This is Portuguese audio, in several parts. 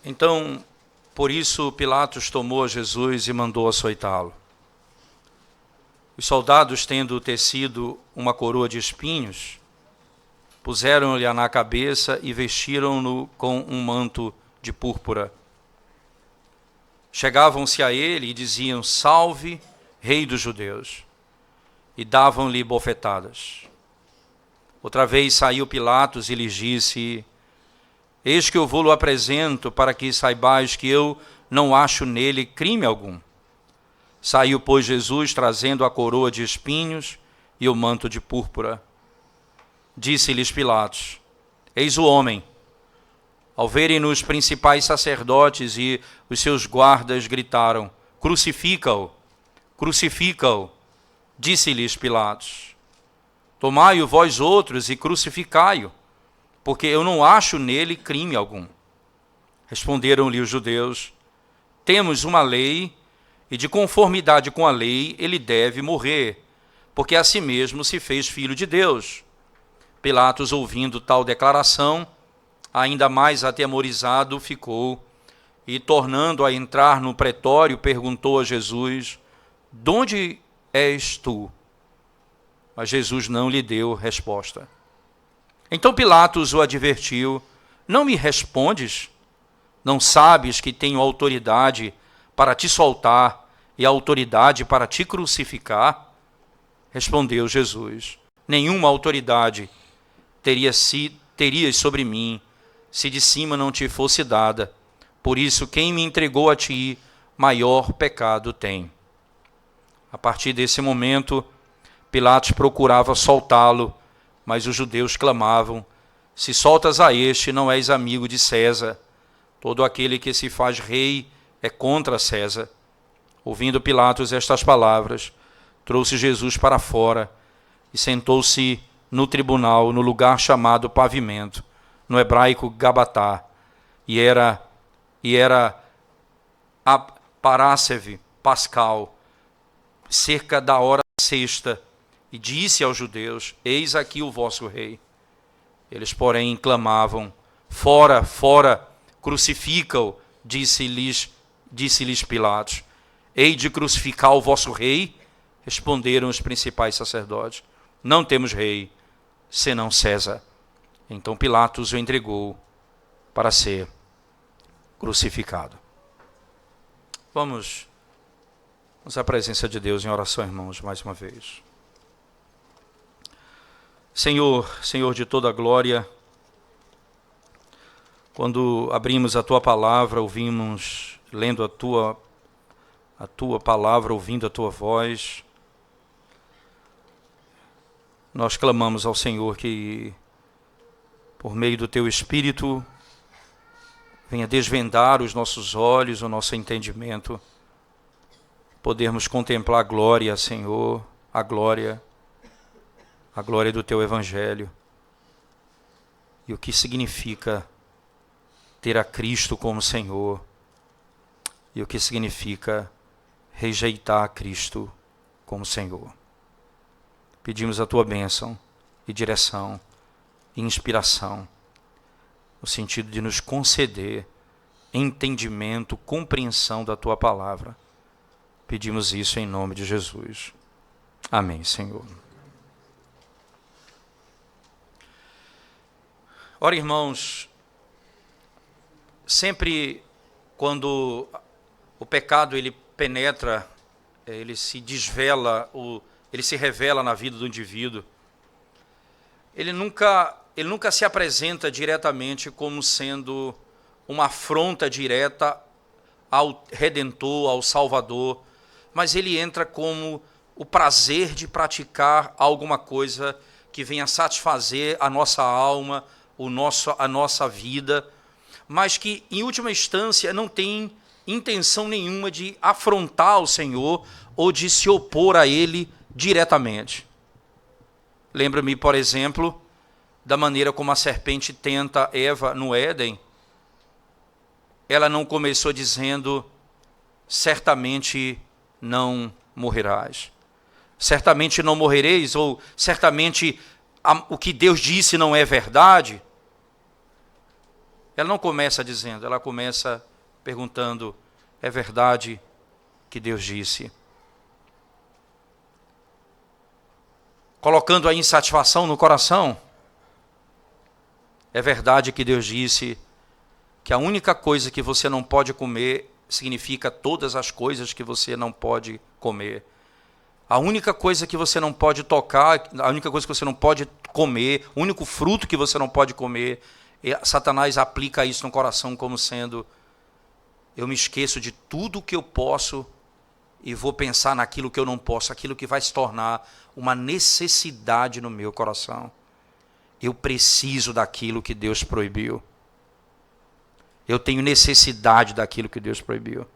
Então, por isso, Pilatos tomou Jesus e mandou açoitá-lo. Os soldados, tendo tecido uma coroa de espinhos, puseram-lhe na cabeça e vestiram-no com um manto de púrpura. Chegavam-se a ele e diziam: Salve, Rei dos Judeus, e davam-lhe bofetadas. Outra vez saiu Pilatos e lhes disse: Eis que eu vou-lo apresento, para que saibais que eu não acho nele crime algum. Saiu, pois, Jesus, trazendo a coroa de espinhos e o manto de púrpura. Disse-lhes Pilatos: Eis o homem. Ao verem-no os principais sacerdotes e os seus guardas, gritaram: Crucifica-o! Crucifica-o! Disse-lhes Pilatos: Tomai-o vós outros e crucificai-o, porque eu não acho nele crime algum. Responderam-lhe os judeus: Temos uma lei, e de conformidade com a lei ele deve morrer, porque a si mesmo se fez filho de Deus. Pilatos, ouvindo tal declaração, ainda mais atemorizado ficou, e tornando a entrar no pretório, perguntou a Jesus: De onde és tu? Mas Jesus não lhe deu resposta. Então Pilatos o advertiu: Não me respondes? Não sabes que tenho autoridade para te soltar e autoridade para te crucificar? Respondeu Jesus: Nenhuma autoridade terias sobre mim, se de cima não te fosse dada. Por isso, quem me entregou a ti, maior pecado tem. A partir desse momento, Pilatos procurava soltá-lo, mas os judeus clamavam: Se soltas a este, não és amigo de César. Todo aquele que se faz rei é contra César. Ouvindo Pilatos estas palavras, trouxe Jesus para fora e sentou-se no tribunal, no lugar chamado Pavimento, no hebraico Gabatá, e era a Paráceve Pascal, cerca da hora sexta, e disse aos judeus: Eis aqui o vosso rei. Eles, porém, clamavam: Fora, fora, crucifica-o. Disse-lhes Pilatos: Hei de crucificar o vosso rei? Responderam os principais sacerdotes: Não temos rei, senão César. Então Pilatos o entregou para ser crucificado. Vamos à presença de Deus em oração, irmãos, mais uma vez. Senhor de toda a glória, quando abrimos a Tua palavra, ouvimos, lendo a Tua palavra, ouvindo a Tua voz, nós clamamos ao Senhor que, por meio do Teu Espírito, venha desvendar os nossos olhos, o nosso entendimento, podermos contemplar a glória, Senhor, a glória do Teu Evangelho, e o que significa ter a Cristo como Senhor, e o que significa rejeitar a Cristo como Senhor. Pedimos a Tua bênção e direção e inspiração, no sentido de nos conceder entendimento, compreensão da Tua palavra. Pedimos isso em nome de Jesus. Amém, Senhor. Ora, irmãos, sempre quando o pecado ele penetra, ele se desvela, ele se revela na vida do indivíduo, ele nunca se apresenta diretamente como sendo uma afronta direta ao Redentor, ao Salvador, mas ele entra como o prazer de praticar alguma coisa que venha satisfazer a nossa alma, a nossa vida, mas que, em última instância, não tem intenção nenhuma de afrontar o Senhor ou de se opor a Ele diretamente. Lembra-me, por exemplo, da maneira como a serpente tenta Eva no Éden. Ela não começou dizendo: certamente não morrerás. Certamente não morrereis, ou certamente o que Deus disse não é verdade. ela não começa dizendo, ela começa perguntando: é verdade que Deus disse? Colocando a insatisfação no coração. É verdade que Deus disse que a única coisa que você não pode comer significa todas as coisas que você não pode comer. A única coisa que você não pode tocar, a única coisa que você não pode comer, o único fruto que você não pode comer, Satanás aplica isso no coração como sendo: eu me esqueço de tudo que eu posso e vou pensar naquilo que eu não posso, aquilo que vai se tornar uma necessidade no meu coração. Eu preciso daquilo que Deus proibiu. Eu tenho necessidade daquilo que Deus proibiu.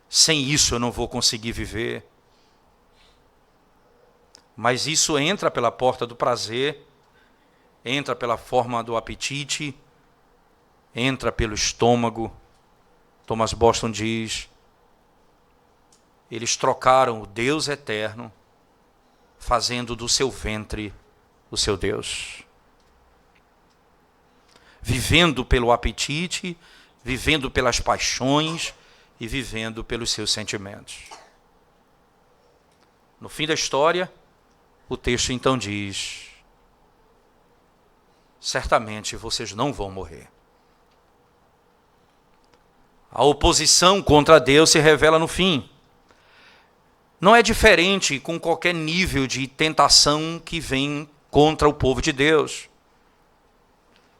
Sem isso eu não vou conseguir viver. Mas isso entra pela porta do prazer, entra pela forma do apetite, entra pelo estômago. Thomas Boston diz: eles trocaram o Deus eterno, fazendo do seu ventre o seu Deus. Vivendo pelo apetite, vivendo pelas paixões e vivendo pelos seus sentimentos. No fim da história, o texto então diz: certamente vocês não vão morrer. A oposição contra Deus se revela no fim. Não é diferente com qualquer nível de tentação que vem contra o povo de Deus.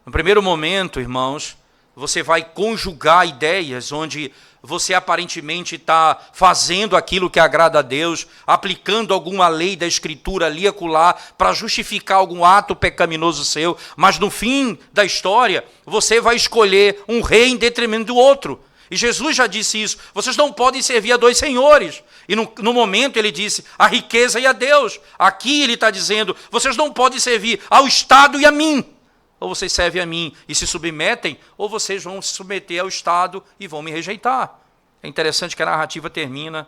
No primeiro momento, irmãos, você vai conjugar ideias onde você aparentemente está fazendo aquilo que agrada a Deus, aplicando alguma lei da Escritura ali e acolá para justificar algum ato pecaminoso seu, mas no fim da história, você vai escolher um rei em detrimento do outro. E Jesus já disse isso: vocês não podem servir a dois senhores. E no momento ele disse a riqueza e a Deus. Aqui ele está dizendo: vocês não podem servir ao Estado e a mim. Ou vocês servem a mim e se submetem, ou vocês vão se submeter ao Estado e vão me rejeitar. É interessante que a narrativa termina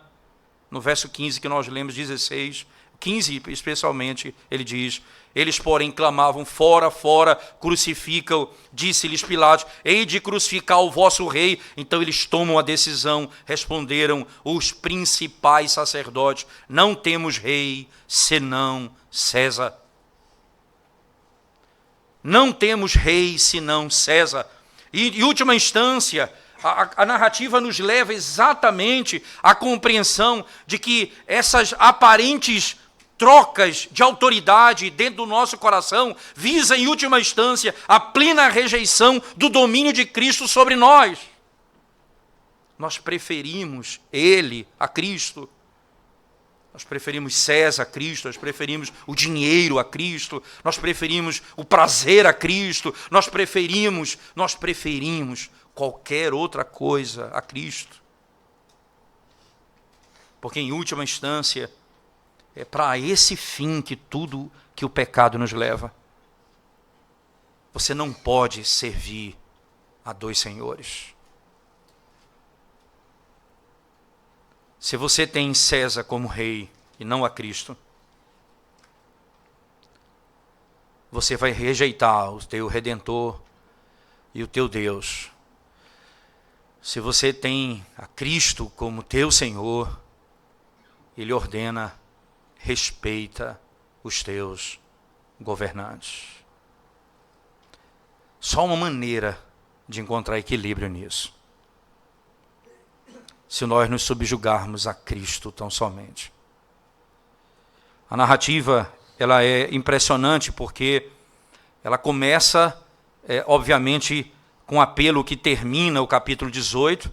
no verso 15 que nós lemos, 16, 15 especialmente, ele diz: eles, porém, clamavam: fora, fora, crucifica-o. Disse-lhes Pilatos: hei de crucificar o vosso rei. Então eles tomam a decisão. Responderam os principais sacerdotes: não temos rei senão César. Não temos rei senão César. E, em última instância, a narrativa nos leva exatamente à compreensão de que essas aparentes trocas de autoridade dentro do nosso coração visa, em última instância, a plena rejeição do domínio de Cristo sobre nós. Nós preferimos Ele a Cristo. Nós preferimos César a Cristo, nós preferimos o dinheiro a Cristo, nós preferimos o prazer a Cristo, nós preferimos qualquer outra coisa a Cristo. Porque, em última instância, é para esse fim que tudo que o pecado nos leva. Você não pode servir a dois senhores. Se você tem César como rei e não a Cristo, você vai rejeitar o teu Redentor e o teu Deus. Se você tem a Cristo como teu Senhor, Ele ordena: respeita os teus governantes. Só uma maneira de encontrar equilíbrio nisso: se nós nos subjugarmos a Cristo tão somente. A narrativa, ela é impressionante porque ela começa, obviamente, com um apelo que termina o capítulo 18,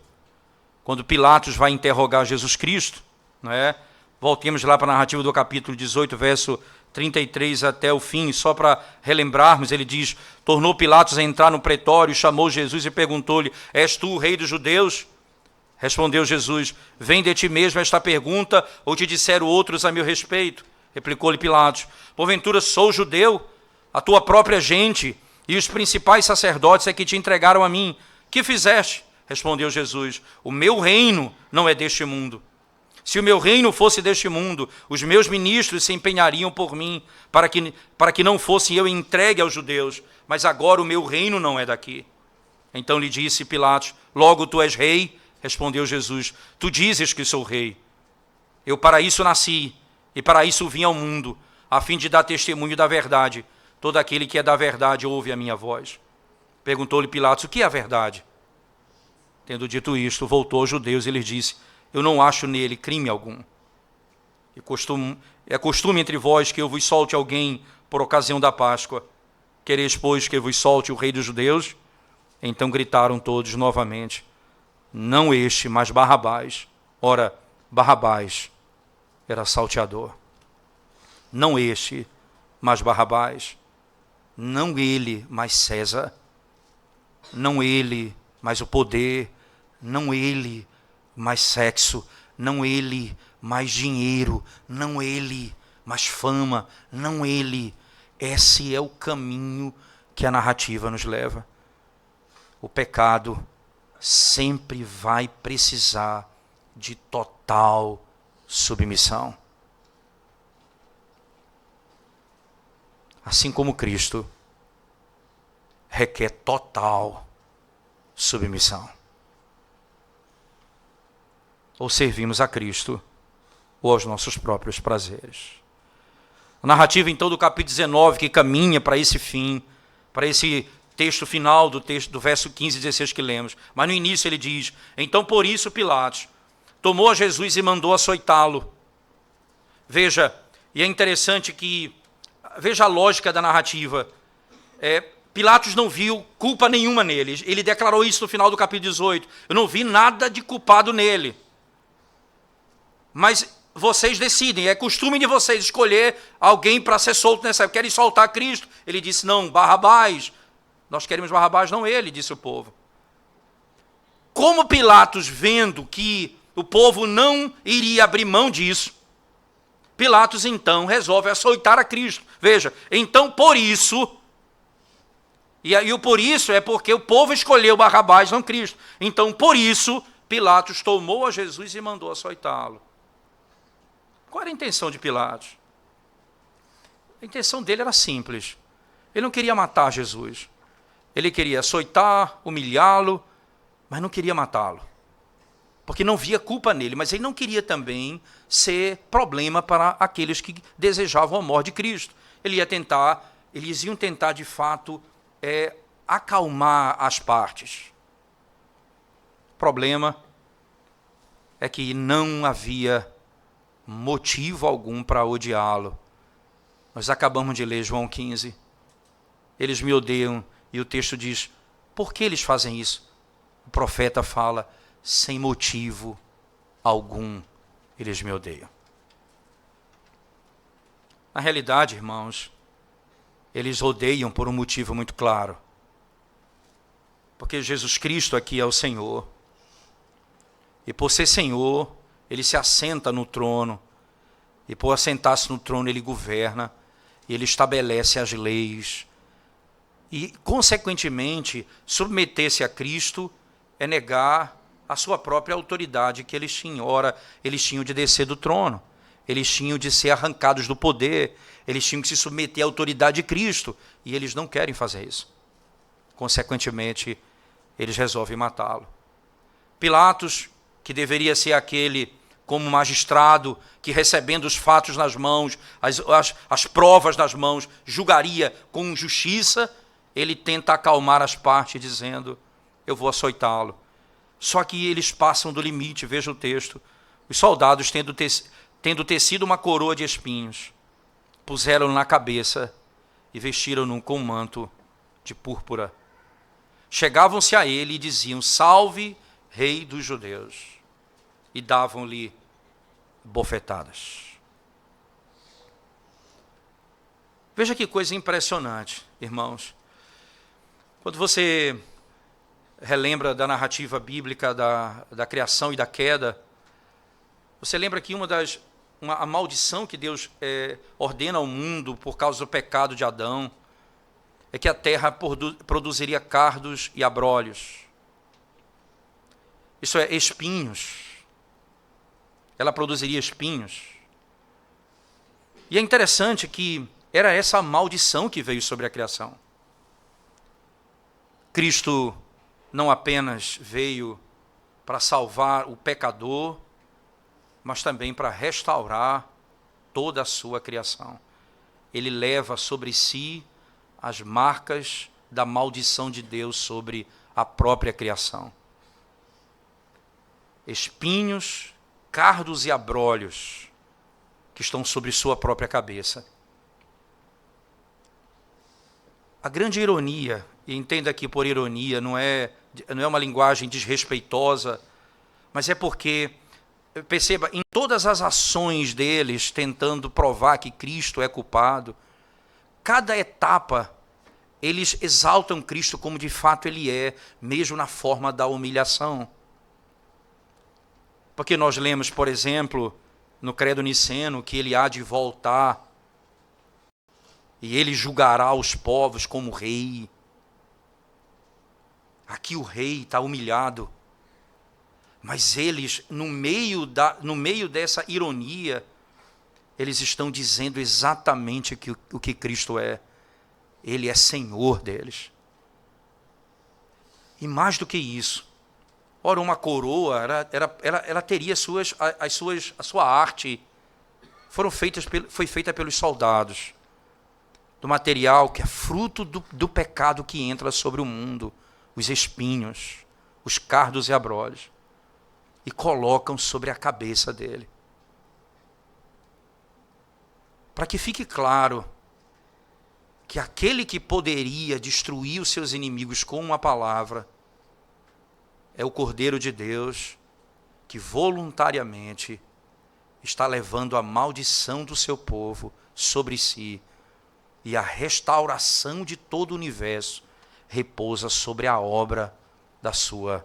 quando Pilatos vai interrogar Jesus Cristo, não é? Voltemos lá para a narrativa do capítulo 18, verso 33 até o fim, só para relembrarmos. Ele diz: tornou Pilatos a entrar no pretório, chamou Jesus e perguntou-lhe: és tu o rei dos judeus? Respondeu Jesus: vem de ti mesmo esta pergunta, ou te disseram outros a meu respeito? Replicou-lhe Pilatos: porventura sou judeu? A tua própria gente e os principais sacerdotes é que te entregaram a mim. Que fizeste? Respondeu Jesus: o meu reino não é deste mundo. Se o meu reino fosse deste mundo, os meus ministros se empenhariam por mim, para que não fosse eu entregue aos judeus. Mas agora o meu reino não é daqui. Então lhe disse Pilatos: logo tu és rei? Respondeu Jesus: tu dizes que sou rei. Eu para isso nasci, e para isso vim ao mundo, a fim de dar testemunho da verdade. Todo aquele que é da verdade ouve a minha voz. Perguntou-lhe Pilatos: o que é a verdade? Tendo dito isto, voltou aos judeus e lhes disse: eu não acho nele crime algum. É costume entre vós que eu vos solte alguém por ocasião da Páscoa. Quereis, pois, que eu vos solte o rei dos judeus? Então gritaram todos novamente: não este, mas Barrabás. Ora, Barrabás era salteador. Não este, mas Barrabás. Não ele, mas César. Não ele, mas o poder. Não ele, mais sexo. Não ele, mais dinheiro. Não ele, mais fama. Não ele. Esse é o caminho que a narrativa nos leva. O pecado sempre vai precisar de total submissão. Assim como Cristo requer total submissão. Ou servimos a Cristo, ou aos nossos próprios prazeres. A narrativa, então, do capítulo 19, que caminha para esse fim, para esse texto final do verso 15 e 16 que lemos. Mas no início ele diz: então por isso Pilatos tomou a Jesus e mandou açoitá-lo. Veja, e é interessante que, veja a lógica da narrativa. Pilatos não viu culpa nenhuma nele. Ele declarou isso no final do capítulo 18. Eu não vi nada de culpado nele. Mas vocês decidem, é costume de vocês escolher alguém para ser solto nessa época. Querem soltar Cristo? Ele disse: não, Barrabás. Nós queremos Barrabás, não ele, disse o povo. Como Pilatos, vendo que o povo não iria abrir mão disso, Pilatos então resolve açoitar a Cristo. Veja, então por isso, e o por isso é porque o povo escolheu Barrabás, não Cristo. Então por isso, Pilatos tomou a Jesus e mandou açoitá-lo. Qual era a intenção de Pilatos? A intenção dele era simples. Ele não queria matar Jesus. Ele queria açoitar, humilhá-lo, mas não queria matá-lo. Porque não via culpa nele, mas ele não queria também ser problema para aqueles que desejavam a morte de Cristo. Eles iam tentar de fato acalmar as partes. O problema é que não havia motivo algum para odiá-lo. Nós acabamos de ler João 15. Eles me odeiam, e o texto diz: por que eles fazem isso? O profeta fala: sem motivo algum eles me odeiam. Na realidade, irmãos, eles odeiam por um motivo muito claro. Porque Jesus Cristo aqui é o Senhor. E por ser Senhor, ele se assenta no trono. E por assentar-se no trono, ele governa. E ele estabelece as leis. E, consequentemente, submeter-se a Cristo é negar a sua própria autoridade que eles tinham. Ora, eles tinham de descer do trono. Eles tinham de ser arrancados do poder. Eles tinham que se submeter à autoridade de Cristo. E eles não querem fazer isso. Consequentemente, eles resolvem matá-lo. Pilatos, que deveria ser aquele como magistrado, que recebendo os fatos nas mãos, as provas nas mãos, julgaria com justiça, ele tenta acalmar as partes dizendo: eu vou açoitá-lo. Só que eles passam do limite, veja o texto. Os soldados, tendo tecido uma coroa de espinhos, puseram-no na cabeça e vestiram-no com um manto de púrpura. Chegavam-se a ele e diziam: salve, rei dos judeus. E davam-lhe bofetadas. Veja que coisa impressionante, irmãos. Quando você relembra da narrativa bíblica da criação e da queda, você lembra que a maldição que Deus ordena ao mundo por causa do pecado de Adão é que a terra produziria cardos e abrolhos. Isso é, espinhos. ela produziria espinhos. E é interessante que era essa maldição que veio sobre a criação. Cristo não apenas veio para salvar o pecador, mas também para restaurar toda a sua criação. Ele leva sobre si as marcas da maldição de Deus sobre a própria criação. Espinhos, cardos e abrolhos que estão sobre sua própria cabeça. A grande ironia, e entenda aqui por ironia, não é uma linguagem desrespeitosa, mas é porque, perceba, em todas as ações deles, tentando provar que Cristo é culpado, cada etapa, eles exaltam Cristo como de fato Ele é, mesmo na forma da humilhação. Porque nós lemos, por exemplo, no Credo Niceno, que Ele há de voltar e Ele julgará os povos como rei. Aqui o rei está humilhado. Mas eles, no meio dessa ironia, eles estão dizendo exatamente o que Cristo é. Ele é Senhor deles. E mais do que isso, ora, uma coroa, ela teria a sua arte, foi feita pelos soldados, do material que é fruto do pecado que entra sobre o mundo, os espinhos, os cardos e abrolhos, e colocam sobre a cabeça dele. Para que fique claro que aquele que poderia destruir os seus inimigos com uma palavra é o Cordeiro de Deus, que voluntariamente está levando a maldição do seu povo sobre si, e a restauração de todo o universo repousa sobre a obra da sua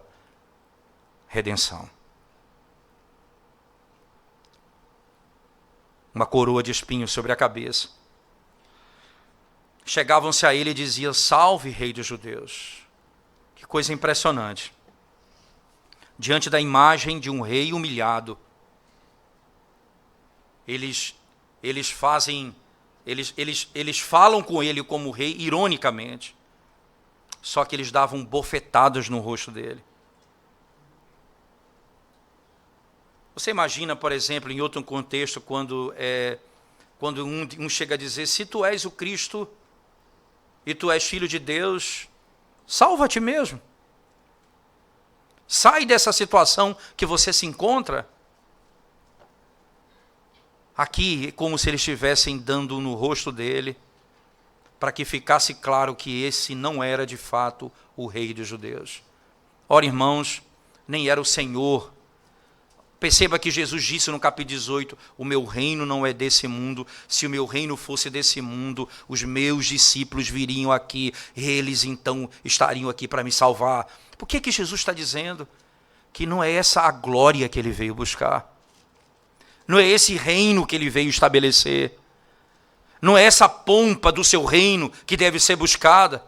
redenção. Uma coroa de espinhos sobre a cabeça. Chegavam-se a ele e diziam: salve, rei dos judeus. Que coisa impressionante. Diante da imagem de um rei humilhado, eles falam com ele como rei ironicamente, só que eles davam bofetadas no rosto dele. Você imagina, por exemplo, em outro contexto, quando um chega a dizer: se tu és o Cristo e tu és filho de Deus, salva-te mesmo. Sai dessa situação que você se encontra. Aqui é como se eles estivessem dando no rosto dele, para que ficasse claro que esse não era de fato o rei dos judeus. Ora, irmãos, nem era o Senhor. Perceba que Jesus disse no capítulo 18, o meu reino não é desse mundo. Se o meu reino fosse desse mundo, os meus discípulos viriam aqui, eles então estariam aqui para me salvar. Por que Jesus está dizendo que não é essa a glória que ele veio buscar? Não é esse reino que ele veio estabelecer? Não é essa pompa do seu reino que deve ser buscada?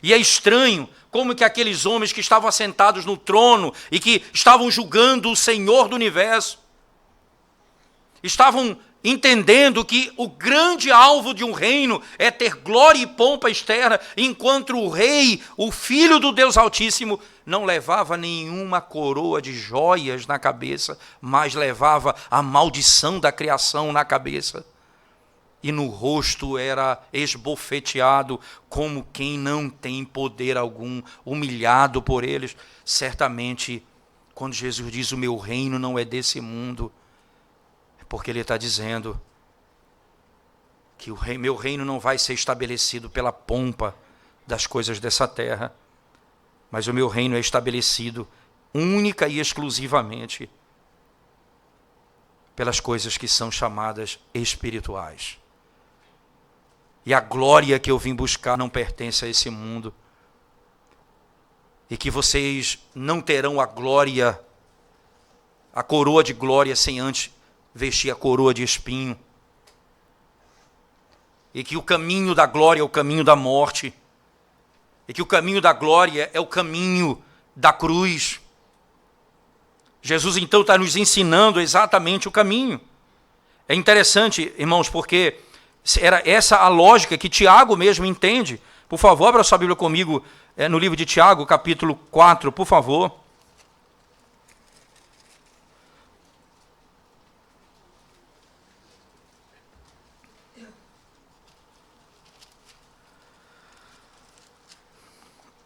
E é estranho como que aqueles homens que estavam assentados no trono e que estavam julgando o Senhor do universo, estavam entendendo que o grande alvo de um reino é ter glória e pompa externa, enquanto o rei, o filho do Deus Altíssimo, não levava nenhuma coroa de joias na cabeça, mas levava a maldição da criação na cabeça. E no rosto era esbofeteado como quem não tem poder algum, humilhado por eles. Certamente, quando Jesus diz o meu reino não é desse mundo, é porque ele está dizendo que meu reino não vai ser estabelecido pela pompa das coisas dessa terra, mas o meu reino é estabelecido única e exclusivamente pelas coisas que são chamadas espirituais. E a glória que eu vim buscar não pertence a esse mundo. E que vocês não terão a glória, a coroa de glória, sem antes vestir a coroa de espinho. E que o caminho da glória é o caminho da morte. E que o caminho da glória é o caminho da cruz. Jesus então está nos ensinando exatamente o caminho. É interessante, irmãos, porque era essa a lógica que Tiago mesmo entende. Por favor, abra sua Bíblia comigo no livro de Tiago, capítulo 4, por favor.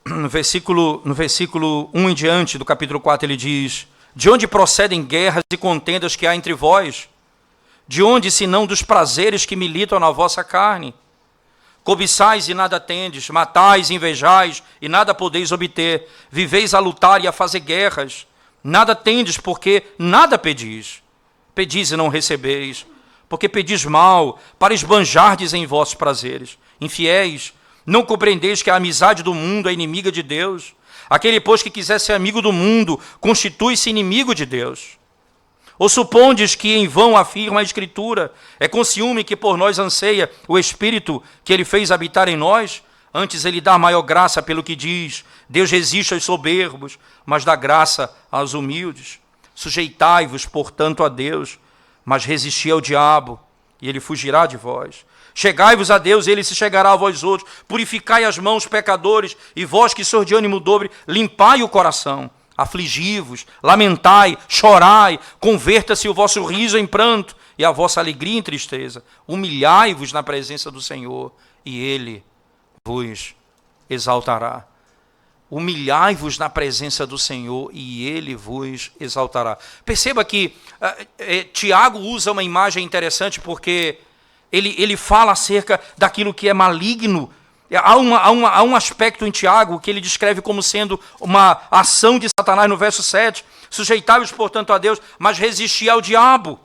No versículo 1 em diante do capítulo 4, ele diz: de onde procedem guerras e contendas que há entre vós? De onde, senão dos prazeres que militam na vossa carne? Cobiçais e nada tendes, matais e invejais e nada podeis obter, viveis a lutar e a fazer guerras, nada tendes porque nada pedis. Pedis e não recebeis, porque pedis mal, para esbanjardes em vossos prazeres. Infiéis, não compreendeis que a amizade do mundo é inimiga de Deus? Aquele, pois, que quiser ser amigo do mundo, constitui-se inimigo de Deus. Ou supondes que em vão afirma a Escritura, é com ciúme que por nós anseia o Espírito que ele fez habitar em nós? Antes ele dá maior graça pelo que diz: Deus resiste aos soberbos, mas dá graça aos humildes. Sujeitai-vos, portanto, a Deus, mas resisti ao diabo, e ele fugirá de vós. Chegai-vos a Deus, ele se chegará a vós outros. Purificai as mãos, pecadores, e vós que sois de ânimo dobre, limpai o coração. Afligi-vos, lamentai, chorai, converta-se o vosso riso em pranto e a vossa alegria em tristeza. Humilhai-vos na presença do Senhor, e ele vos exaltará. Humilhai-vos na presença do Senhor, e ele vos exaltará. Perceba que Tiago usa uma imagem interessante, porque ele fala acerca daquilo que é maligno. Há um aspecto em Tiago que ele descreve como sendo uma ação de Satanás no verso 7. Sujeitai-vos, portanto, a Deus, mas resisti ao diabo.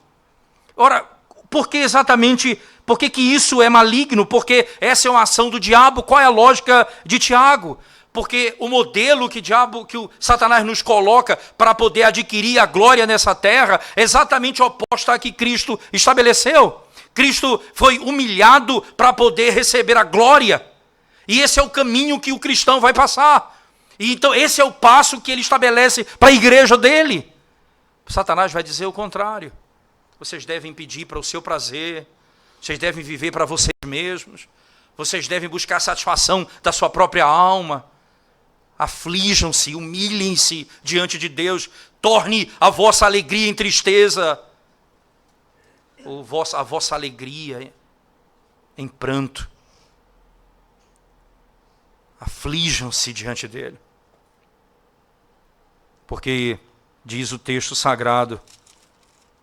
Ora, por que exatamente, por que isso é maligno? Porque essa é uma ação do diabo. Qual é a lógica de Tiago? Porque o modelo que o Satanás nos coloca para poder adquirir a glória nessa terra é exatamente oposta à que Cristo estabeleceu. Cristo foi humilhado para poder receber a glória. E esse é o caminho que o cristão vai passar. E então esse é o passo que ele estabelece para a igreja dele. Satanás vai dizer o contrário. Vocês devem pedir para o seu prazer. Vocês devem viver para vocês mesmos. Vocês devem buscar a satisfação da sua própria alma. Aflijam-se, humilhem-se diante de Deus. Torne a vossa alegria em tristeza. A vossa alegria em pranto. Aflijam-se diante dele. Porque, diz o texto sagrado,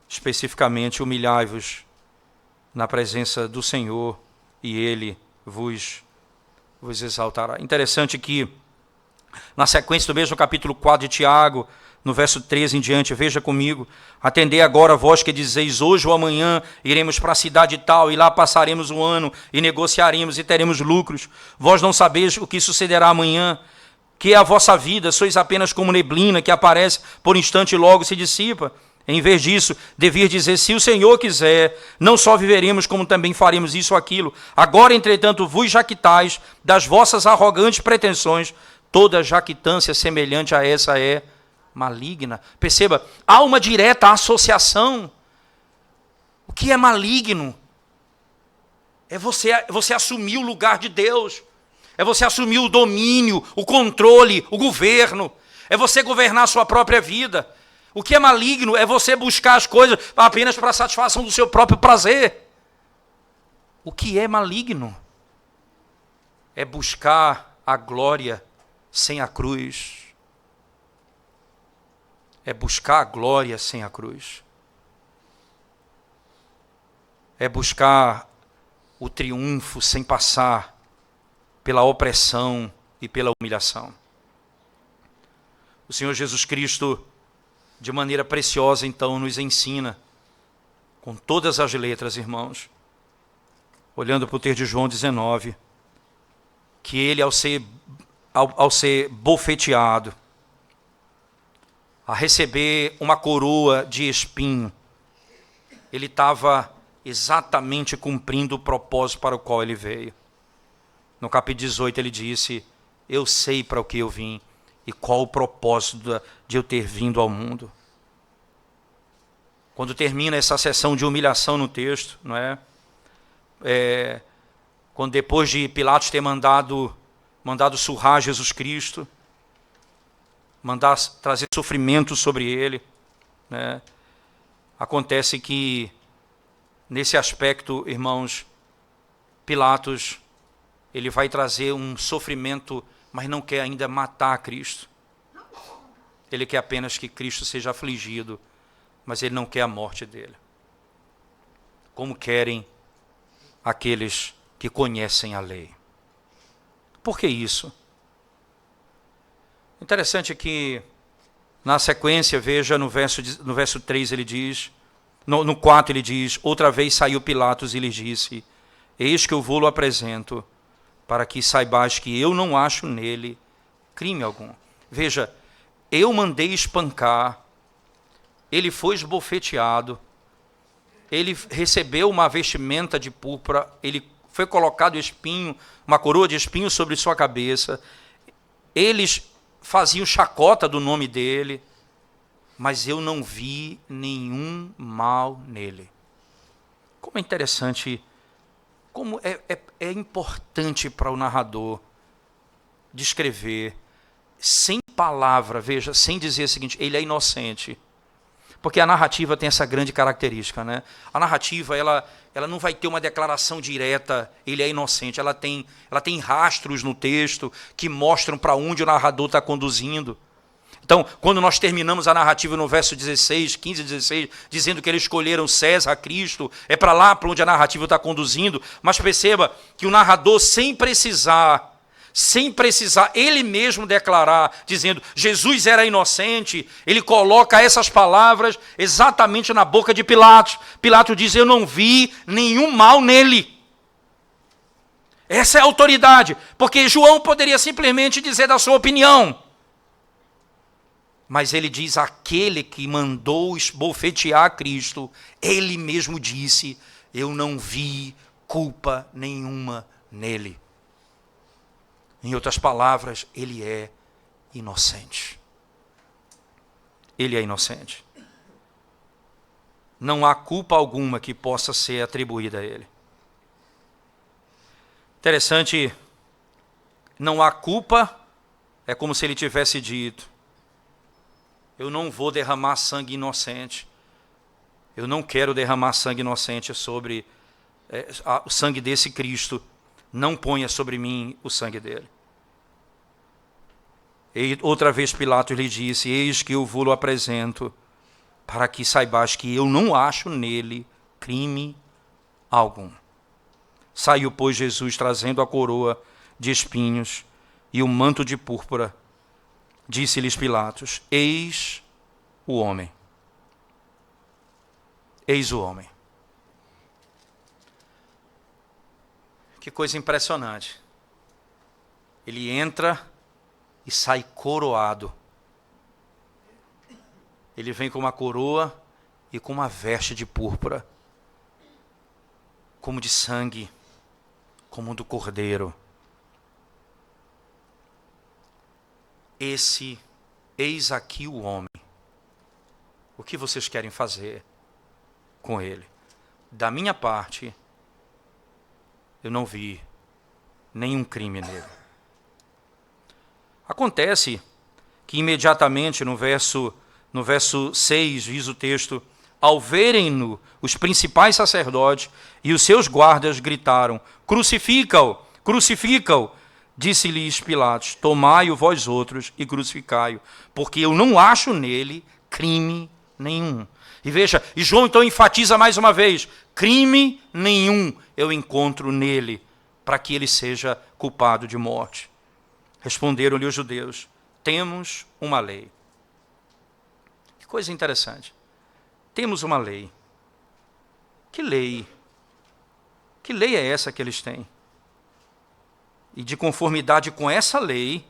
especificamente, humilhai-vos na presença do Senhor, e ele vos exaltará. Interessante que, na sequência do mesmo capítulo 4 de Tiago, no verso 13 em diante, veja comigo: atendei agora vós que dizeis, hoje ou amanhã iremos para a cidade tal, e lá passaremos um ano, e negociaremos, e teremos lucros. Vós não sabeis o que sucederá amanhã, que é a vossa vida, sois apenas como neblina, que aparece por instante e logo se dissipa. Em vez disso, devias dizer, se o Senhor quiser, não só viveremos, como também faremos isso ou aquilo. Agora, entretanto, vos jactais das vossas arrogantes pretensões. Toda jactância semelhante a essa é maligna. Perceba, há uma direta associação. O que é maligno? É você assumir o lugar de Deus. É você assumir o domínio, o controle, o governo. É você governar a sua própria vida. O que é maligno é você buscar as coisas apenas para a satisfação do seu próprio prazer. O que é maligno é buscar a glória sem a cruz. É buscar a glória sem a cruz. É buscar o triunfo sem passar pela opressão e pela humilhação. O Senhor Jesus Cristo, de maneira preciosa, então, nos ensina, com todas as letras, irmãos, olhando para o texto de João 19, que ele, ao ser bofeteado, a receber uma coroa de espinho, ele estava exatamente cumprindo o propósito para o qual ele veio. No capítulo 18 ele disse, eu sei para o que eu vim e qual o propósito de eu ter vindo ao mundo. quando termina essa sessão de humilhação no texto, não é? Quando depois de Pilatos ter mandado surrar Jesus Cristo, mandar trazer sofrimento sobre ele, né? Acontece que, nesse aspecto, irmãos, Pilatos, ele vai trazer um sofrimento, mas não quer ainda matar Cristo. Ele quer apenas que Cristo seja afligido, mas ele não quer a morte dele. Como querem aqueles que conhecem a lei. Por que isso? Interessante que, na sequência, veja no verso 3 ele diz, no 4 ele diz, outra vez saiu Pilatos e lhes disse, eis que eu vou-lo apresento, para que saibais que eu não acho nele crime algum. Veja, eu mandei espancar, ele foi esbofeteado, ele recebeu uma vestimenta de púrpura, ele foi colocado espinho, uma coroa de espinho sobre sua cabeça, eles faziam chacota do nome dele, mas eu não vi nenhum mal nele. Como é interessante, como é importante para o narrador descrever, sem palavra, veja, sem dizer o seguinte, ele é inocente. Porque a narrativa tem essa grande característica, né? A narrativa, ela não vai ter uma declaração direta, ele é inocente. Ela tem rastros no texto que mostram para onde o narrador está conduzindo. Então, quando nós terminamos a narrativa no verso 16, 15 e 16, dizendo que eles escolheram César a Cristo, é para lá para onde a narrativa está conduzindo, mas perceba que o narrador, sem precisar ele mesmo declarar, dizendo Jesus era inocente, ele coloca essas palavras exatamente na boca de Pilatos. Pilatos diz, eu não vi nenhum mal nele. Essa é a autoridade, porque João poderia simplesmente dizer da sua opinião. Mas ele diz, aquele que mandou esbofetear Cristo, ele mesmo disse, eu não vi culpa nenhuma nele. Em outras palavras, ele é inocente. Ele é inocente. Não há culpa alguma que possa ser atribuída a ele. Interessante, não há culpa, é como se ele tivesse dito, eu não vou derramar sangue inocente. Eu não quero derramar sangue inocente sobre o sangue desse Cristo. Não ponha sobre mim o sangue dele. E outra vez Pilatos lhe disse, eis que eu vou-lo apresento, para que saibais que eu não acho nele crime algum. Saiu, pois, Jesus, trazendo a coroa de espinhos e o manto de púrpura. Disse-lhes Pilatos, eis o homem. Eis o homem. Que coisa impressionante. Ele entra e sai coroado. Ele vem com uma coroa e com uma veste de púrpura, como de sangue, como do cordeiro. Eis aqui o homem. O que vocês querem fazer com ele? Da minha parte, eu não vi nenhum crime nele. Acontece que imediatamente no verso 6, diz o texto, ao verem-no, os principais sacerdotes e os seus guardas gritaram, crucifica-o, crucifica-o. Disse-lhes Pilatos, tomai-o vós outros e crucificai-o, porque eu não acho nele crime nenhum. E veja, e João então enfatiza mais uma vez, crime nenhum eu encontro nele, para que ele seja culpado de morte. Responderam-lhe os judeus, temos uma lei. Que coisa interessante. Temos uma lei. Que lei? Que lei é essa que eles têm? E de conformidade com essa lei,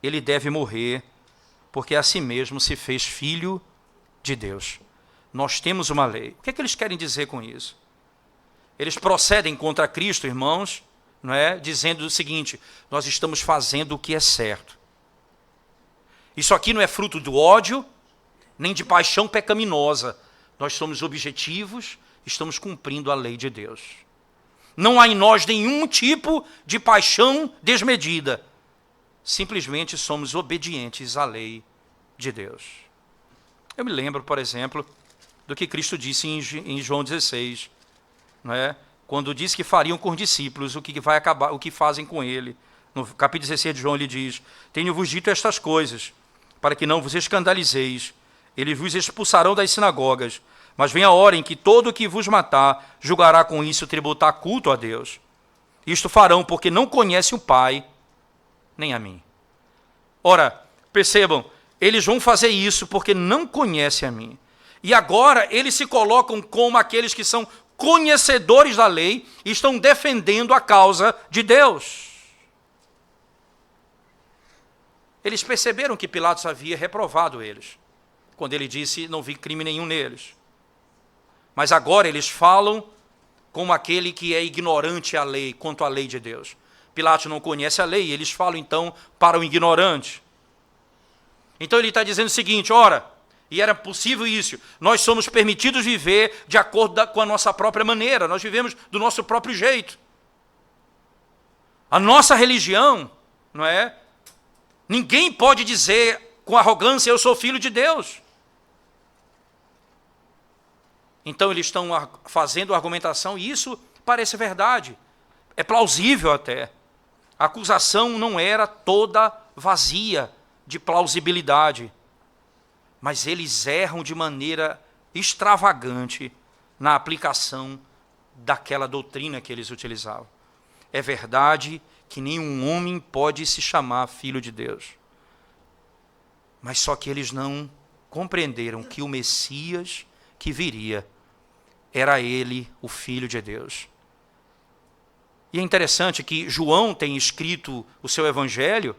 ele deve morrer, porque a si mesmo se fez filho de Deus. Nós temos uma lei. O que é que eles querem dizer com isso? Eles procedem contra Cristo, irmãos, não é? Dizendo o seguinte, nós estamos fazendo o que é certo. Isso aqui não é fruto do ódio, nem de paixão pecaminosa. Nós somos objetivos, estamos cumprindo a lei de Deus. Não há em nós nenhum tipo de paixão desmedida. Simplesmente somos obedientes à lei de Deus. Eu me lembro, por exemplo, do que Cristo disse em João 16, não é? Quando disse que fariam com os discípulos o que vai acabar, o que fazem com ele. No capítulo 16 de João ele diz: tenho-vos dito estas coisas, para que não vos escandalizeis. Eles vos expulsarão das sinagogas, mas vem a hora em que todo o que vos matar julgará com isso tributar culto a Deus. Isto farão porque não conhecem o Pai, nem a mim. Ora, percebam, eles vão fazer isso porque não conhecem a mim. E agora eles se colocam como aqueles que são conhecedores da lei e estão defendendo a causa de Deus. Eles perceberam que Pilatos havia reprovado eles, quando ele disse: não vi crime nenhum neles. Mas agora eles falam como aquele que é ignorante à lei, quanto à lei de Deus. Pilatos não conhece a lei, e eles falam então para o ignorante. Então ele está dizendo o seguinte: ora, e era possível isso, nós somos permitidos viver de acordo com a nossa própria maneira, nós vivemos do nosso próprio jeito. A nossa religião, não é? Ninguém pode dizer com arrogância: eu sou filho de Deus. Então eles estão fazendo argumentação, e isso parece verdade, é plausível até. A acusação não era toda vazia de plausibilidade, mas eles erram de maneira extravagante na aplicação daquela doutrina que eles utilizavam. É verdade que nenhum homem pode se chamar filho de Deus, mas só que eles não compreenderam que o Messias que viria era ele, o Filho de Deus. E é interessante que João tem escrito o seu evangelho,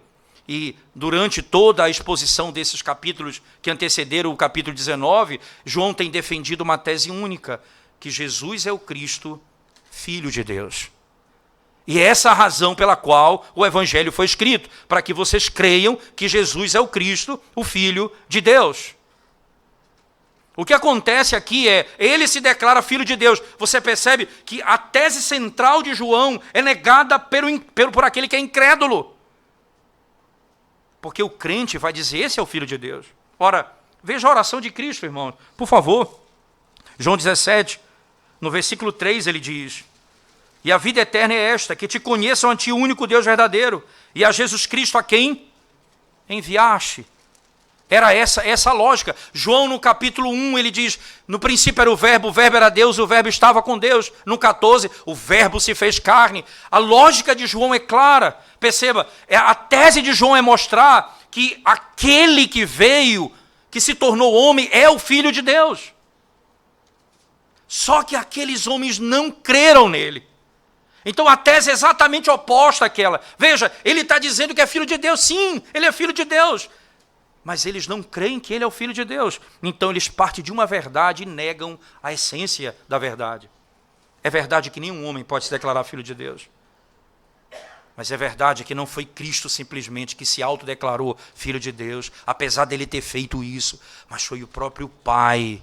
e durante toda a exposição desses capítulos que antecederam o capítulo 19, João tem defendido uma tese única, que Jesus é o Cristo, Filho de Deus. E é essa a razão pela qual o evangelho foi escrito, para que vocês creiam que Jesus é o Cristo, o Filho de Deus. O que acontece aqui é, ele se declara filho de Deus. Você percebe que a tese central de João é negada por aquele que é incrédulo. Porque o crente vai dizer: esse é o filho de Deus. Ora, veja a oração de Cristo, irmãos, por favor. João 17, no versículo 3, ele diz: e a vida eterna é esta, que te conheçam a ti, o único Deus verdadeiro, e a Jesus Cristo a quem enviaste. Era essa a lógica. João, no capítulo 1, ele diz: no princípio era o verbo era Deus, o verbo estava com Deus. No 14, o verbo se fez carne. A lógica de João é clara. Perceba, a tese de João é mostrar que aquele que veio, que se tornou homem, é o Filho de Deus. Só que aqueles homens não creram nele. Então a tese é exatamente oposta àquela. Veja, ele está dizendo que é filho de Deus. Sim, ele é filho de Deus. Mas eles não creem que ele é o Filho de Deus. Então eles partem de uma verdade e negam a essência da verdade. É verdade que nenhum homem pode se declarar filho de Deus. Mas é verdade que não foi Cristo simplesmente que se autodeclarou filho de Deus, apesar dele ter feito isso, mas foi o próprio Pai,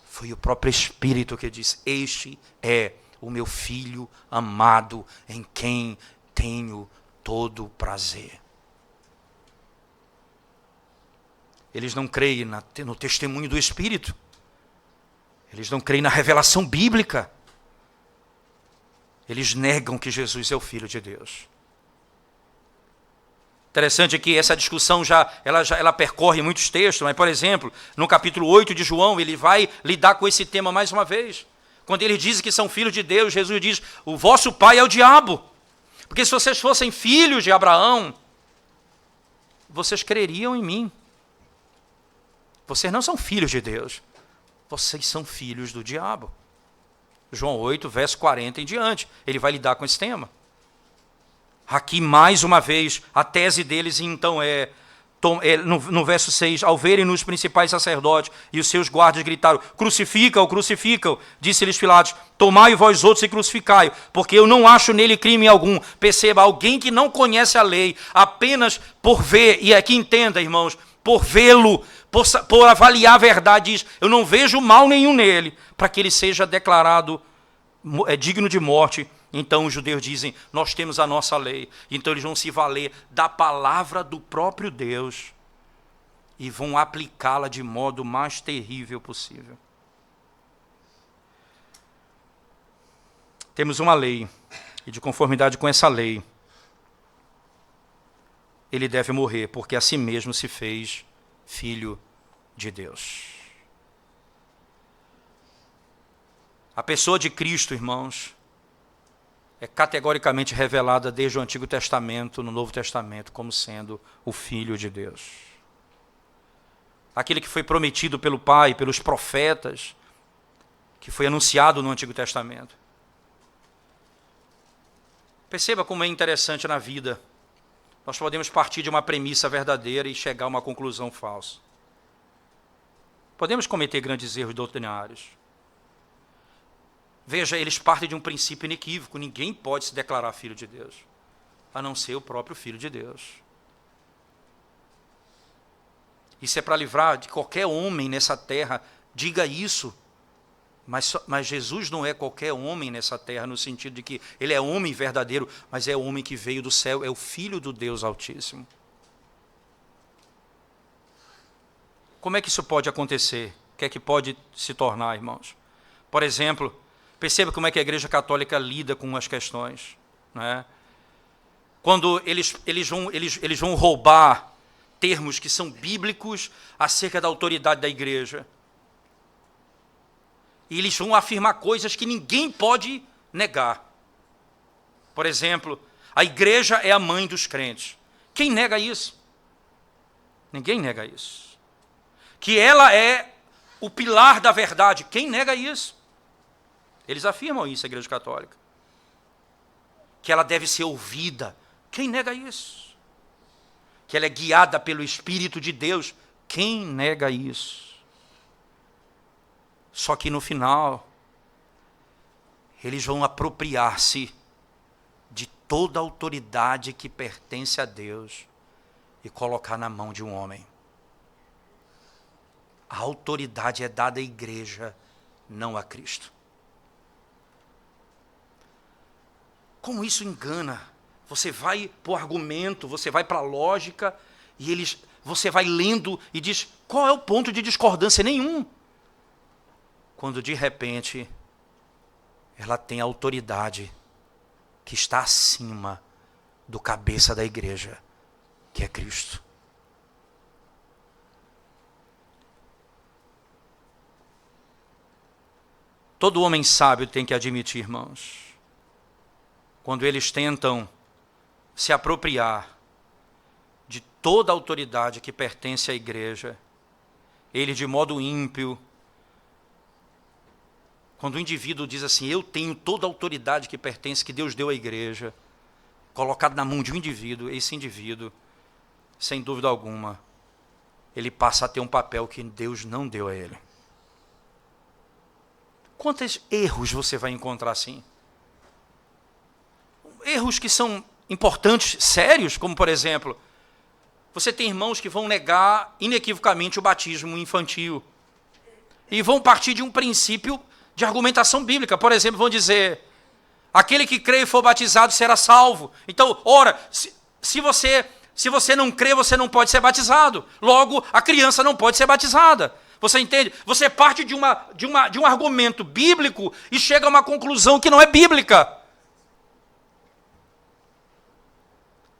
foi o próprio Espírito que disse: este é o meu Filho amado, em quem tenho todo prazer. Eles não creem no testemunho do Espírito. Eles não creem na revelação bíblica. Eles negam que Jesus é o Filho de Deus. Interessante que essa discussão ela percorre muitos textos, mas, por exemplo, no capítulo 8 de João, ele vai lidar com esse tema mais uma vez. Quando ele diz que são filhos de Deus, Jesus diz: o vosso pai é o diabo. Porque se vocês fossem filhos de Abraão, vocês creriam em mim. Vocês não são filhos de Deus, vocês são filhos do diabo. João 8, verso 40 em diante, ele vai lidar com esse tema. Aqui, mais uma vez, a tese deles, então, no verso 6, ao verem-no os principais sacerdotes e os seus guardas gritaram: crucifica-o, crucifica-o. Disse-lhes Pilatos: tomai vós outros e crucificai-o, porque eu não acho nele crime algum. Perceba, alguém que não conhece a lei, apenas por ver, e aqui entenda, irmãos, por vê-lo, por avaliar a verdade, diz, eu não vejo mal nenhum nele, para que ele seja declarado digno de morte. Então os judeus dizem, nós temos a nossa lei. Então eles vão se valer da palavra do próprio Deus e vão aplicá-la de modo mais terrível possível. Temos uma lei, e de conformidade com essa lei, ele deve morrer, porque a si mesmo se fez filho de Deus. A pessoa de Cristo, irmãos, é categoricamente revelada desde o Antigo Testamento, no Novo Testamento, como sendo o Filho de Deus. Aquele que foi prometido pelo Pai, pelos profetas, que foi anunciado no Antigo Testamento. Perceba como é interessante na vida. Nós podemos partir de uma premissa verdadeira e chegar a uma conclusão falsa. Podemos cometer grandes erros doutrinários. Veja, eles partem de um princípio inequívoco. Ninguém pode se declarar filho de Deus, a não ser o próprio Filho de Deus. Isso é para livrar de qualquer homem nessa terra. Diga isso. Mas Jesus não é qualquer homem nessa terra, no sentido de que ele é homem verdadeiro, mas é o homem que veio do céu, é o Filho do Deus Altíssimo. Como é que isso pode acontecer? O que é que pode se tornar, irmãos? Por exemplo, perceba como é que a Igreja Católica lida com as questões, né? Quando eles vão roubar termos que são bíblicos acerca da autoridade da Igreja. E eles vão afirmar coisas que ninguém pode negar. Por exemplo, a Igreja é a mãe dos crentes. Quem nega isso? Ninguém nega isso. Que ela é o pilar da verdade. Quem nega isso? Eles afirmam isso, a Igreja Católica. Que ela deve ser ouvida. Quem nega isso? Que ela é guiada pelo Espírito de Deus. Quem nega isso? Só que no final, eles vão apropriar-se de toda a autoridade que pertence a Deus e colocar na mão de um homem. A autoridade é dada à Igreja, não a Cristo. Como isso engana? Você vai para o argumento, você vai para a lógica, e você vai lendo e diz, qual é o ponto de discordância? Nenhum. Quando de repente, ela tem a autoridade que está acima do cabeça da igreja, que é Cristo. Todo homem sábio tem que admitir, irmãos, quando eles tentam se apropriar de toda a autoridade que pertence à igreja, ele de modo ímpio, quando o indivíduo diz assim, eu tenho toda a autoridade que pertence, que Deus deu à igreja, colocado na mão de um indivíduo, esse indivíduo, sem dúvida alguma, ele passa a ter um papel que Deus não deu a ele. Quantos erros você vai encontrar assim? Erros que são importantes, sérios, como por exemplo, você tem irmãos que vão negar inequivocamente o batismo infantil, e vão partir de um princípio de argumentação bíblica. Por exemplo, vão dizer, aquele que crê e for batizado será salvo. Então, ora, se você não crê, você não pode ser batizado. Logo, a criança não pode ser batizada. Você entende? Você parte de um argumento bíblico e chega a uma conclusão que não é bíblica.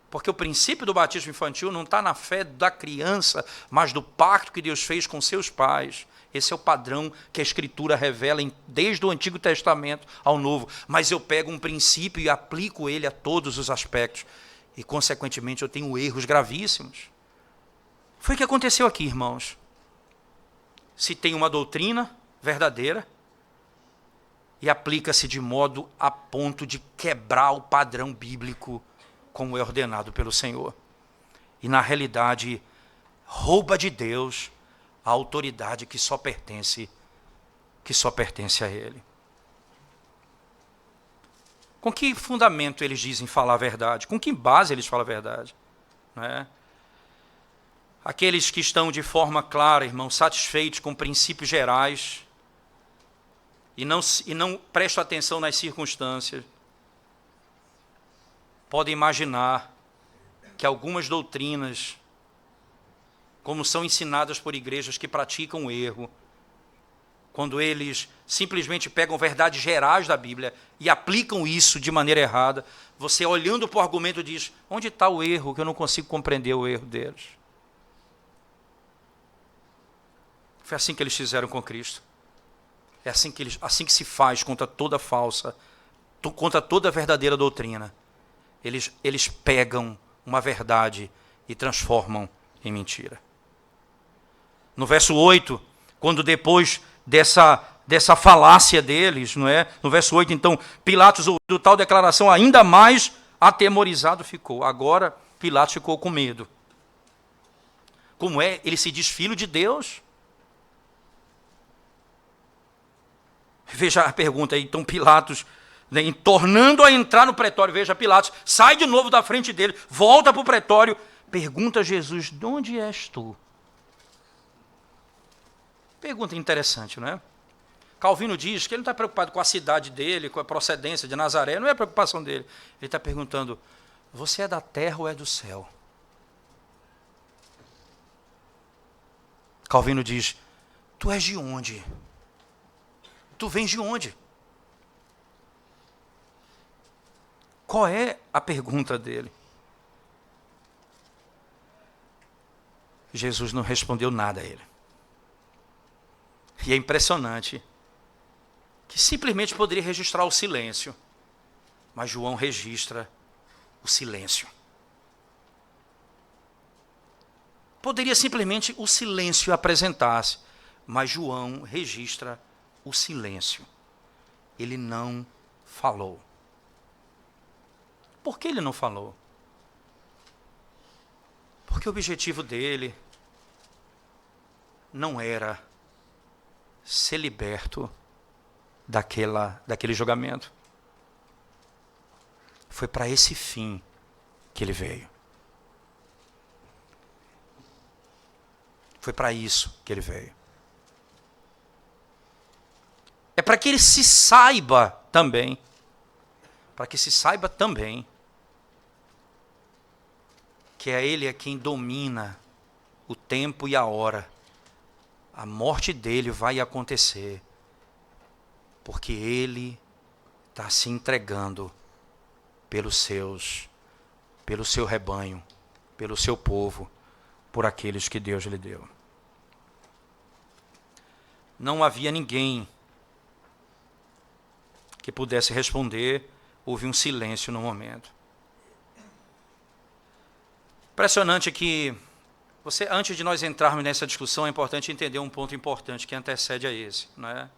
Porque o princípio do batismo infantil não está na fé da criança, mas do pacto que Deus fez com seus pais. Esse é o padrão que a Escritura revela desde o Antigo Testamento ao Novo. Mas eu pego um princípio e aplico ele a todos os aspectos. E, consequentemente, eu tenho erros gravíssimos. Foi o que aconteceu aqui, irmãos. Se tem uma doutrina verdadeira e aplica-se de modo a ponto de quebrar o padrão bíblico como é ordenado pelo Senhor. E, na realidade, rouba de Deus a autoridade que só pertence a Ele. Com que fundamento eles dizem falar a verdade? Com que base eles falam a verdade? Não é? Aqueles que estão de forma clara, irmão, satisfeitos com princípios gerais e não prestam atenção nas circunstâncias, podem imaginar que algumas doutrinas, como são ensinadas por igrejas que praticam o erro, quando eles simplesmente pegam verdades gerais da Bíblia e aplicam isso de maneira errada, você olhando para o argumento diz, onde está o erro, que eu não consigo compreender o erro deles. Foi assim que eles fizeram com Cristo. É assim que se faz contra toda falsa, contra toda verdadeira doutrina. Eles pegam uma verdade e transformam em mentira. No verso 8, quando depois dessa falácia deles, não é? No verso 8, então, Pilatos, ouvindo tal declaração, ainda mais atemorizado ficou. Agora, Pilatos ficou com medo. Como é? Ele se diz filho de Deus. Veja a pergunta aí, então Pilatos, né, tornando a entrar no pretório, veja Pilatos, sai de novo da frente dele, volta para o pretório, pergunta a Jesus, de onde és tu? Pergunta interessante, não é? Calvino diz que ele não está preocupado com a cidade dele, com a procedência de Nazaré, não é a preocupação dele. Ele está perguntando, você é da terra ou é do céu? Calvino diz, tu és de onde? Tu vens de onde? Qual é a pergunta dele? Jesus não respondeu nada a ele. E é impressionante que simplesmente poderia registrar o silêncio, mas João registra o silêncio. Poderia simplesmente o silêncio apresentar-se, mas João registra o silêncio. Ele não falou. Por que ele não falou? Porque o objetivo dele não era ser liberto daquele julgamento. Foi para esse fim que ele veio. Foi para isso que ele veio. É para que ele se saiba também, que é ele quem domina o tempo e a hora. A morte dele vai acontecer, porque ele está se entregando pelo seu rebanho, pelo seu povo, por aqueles que Deus lhe deu. Não havia ninguém que pudesse responder, houve um silêncio no momento. Impressionante que, antes de nós entrarmos nessa discussão, é importante entender um ponto importante que antecede a esse. Não é?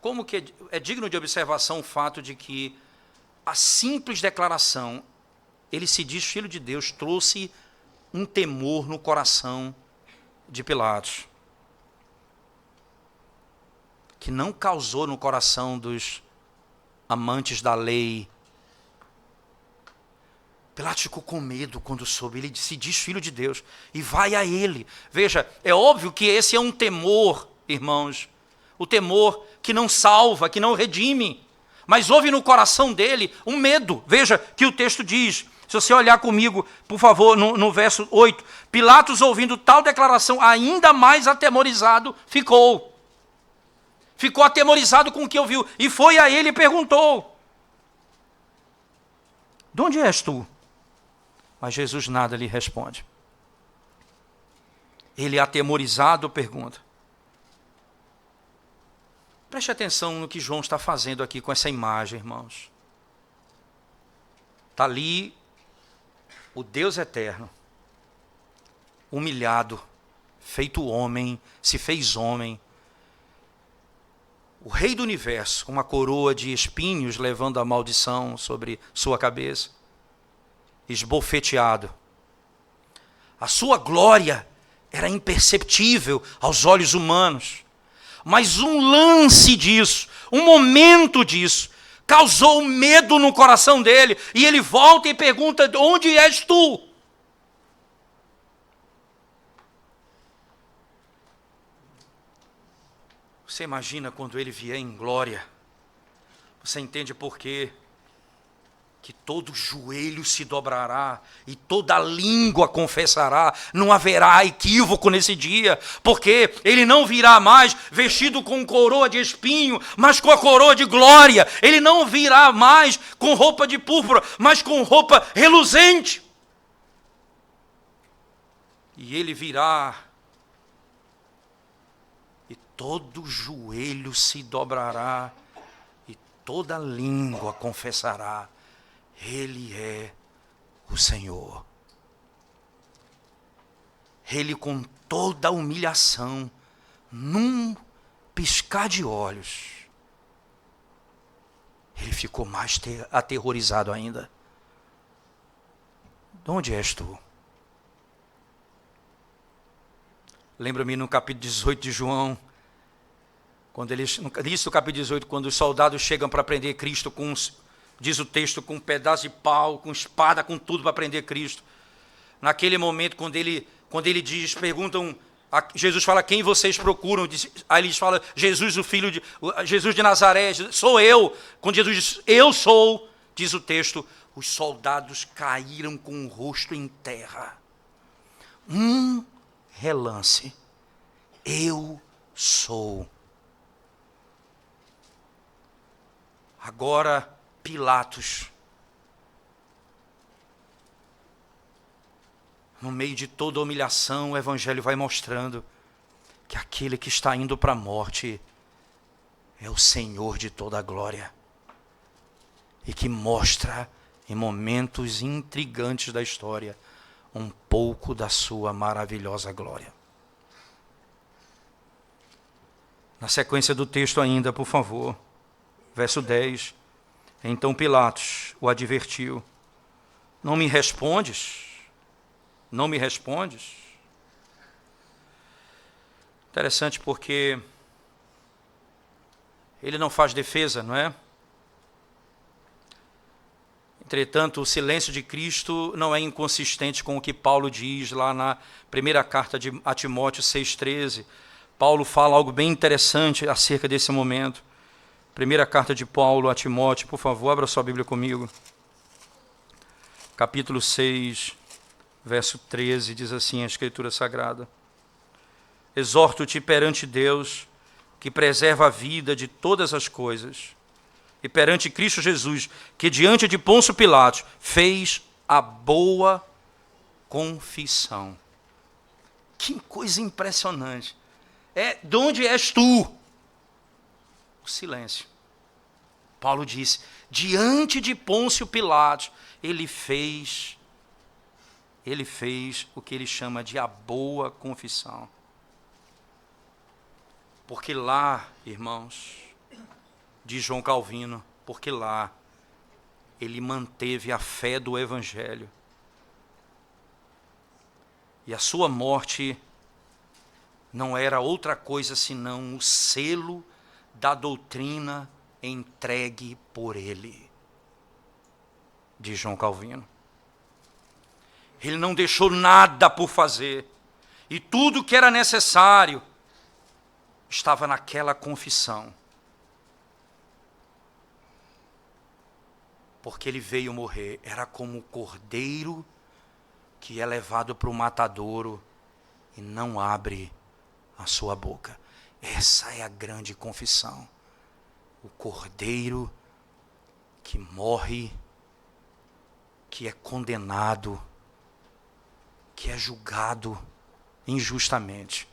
Como que é digno de observação o fato de que a simples declaração, ele se diz filho de Deus, trouxe um temor no coração de Pilatos, que não causou no coração dos amantes da lei. Pilatos ficou com medo quando soube, ele se diz filho de Deus, e vai a ele. Veja, é óbvio que esse é um temor, irmãos, o temor que não salva, que não redime, mas houve no coração dele um medo. Veja que o texto diz, se você olhar comigo, por favor, no verso 8, Pilatos, ouvindo tal declaração, ainda mais atemorizado ficou. Ficou atemorizado com o que ouviu, e foi a ele e perguntou, de onde és tu? Mas Jesus nada lhe responde. Ele, atemorizado, pergunta. Preste atenção no que João está fazendo aqui com essa imagem, irmãos. Está ali o Deus eterno, humilhado, feito homem, se fez homem. O rei do universo, com uma coroa de espinhos levando a maldição sobre sua cabeça, esbofeteado. A sua glória era imperceptível aos olhos humanos, mas um lance disso, um momento disso, causou medo no coração dele, e ele volta e pergunta, onde és tu? Você imagina quando ele vier em glória, você entende por quê? Que todo joelho se dobrará e toda língua confessará. Não haverá equívoco nesse dia, porque ele não virá mais vestido com coroa de espinho, mas com a coroa de glória. Ele não virá mais com roupa de púrpura, mas com roupa reluzente. E ele virá e todo joelho se dobrará e toda língua confessará: Ele é o Senhor. Ele, com toda a humilhação, num piscar de olhos, ele ficou mais aterrorizado ainda. De onde és tu? Lembra-me no capítulo 18 de João, quando no início do capítulo 18, quando os soldados chegam para prender Cristo diz o texto, com um pedaço de pau, com espada, com tudo para prender Cristo. Naquele momento, quando ele diz, perguntam, Jesus fala: quem vocês procuram? Aí eles falam: Jesus, Jesus de Nazaré. Sou eu. Quando Jesus diz: eu sou, diz o texto, os soldados caíram com o rosto em terra. Relance: eu sou. Agora Pilatos, no meio de toda a humilhação, o Evangelho vai mostrando que aquele que está indo para a morte é o Senhor de toda a glória, e que mostra em momentos intrigantes da história um pouco da sua maravilhosa glória. Na sequência do texto ainda, por favor, verso 10. Então Pilatos o advertiu: não me respondes? Não me respondes? Interessante, porque ele não faz defesa, não é? Entretanto, o silêncio de Cristo não é inconsistente com o que Paulo diz lá na primeira carta a Timóteo 6,13. Paulo fala algo bem interessante acerca desse momento. Primeira carta de Paulo a Timóteo, por favor, abra sua Bíblia comigo. Capítulo 6, verso 13, diz assim a Escritura Sagrada: exorto-te perante Deus, que preserva a vida de todas as coisas, e perante Cristo Jesus, que diante de Pôncio Pilatos fez a boa confissão. Que coisa impressionante. De onde és tu? O silêncio. Paulo disse: diante de Pôncio Pilatos, ele fez o que ele chama de a boa confissão. Porque lá, irmãos, diz João Calvino, porque lá ele manteve a fé do Evangelho. E a sua morte não era outra coisa senão o selo da doutrina entregue por ele, diz João Calvino. Ele não deixou nada por fazer, e tudo que era necessário estava naquela confissão, porque ele veio morrer. Era como o cordeiro que é levado para o matadouro e não abre a sua boca. Essa é a grande confissão. O cordeiro que morre, que é condenado, que é julgado injustamente.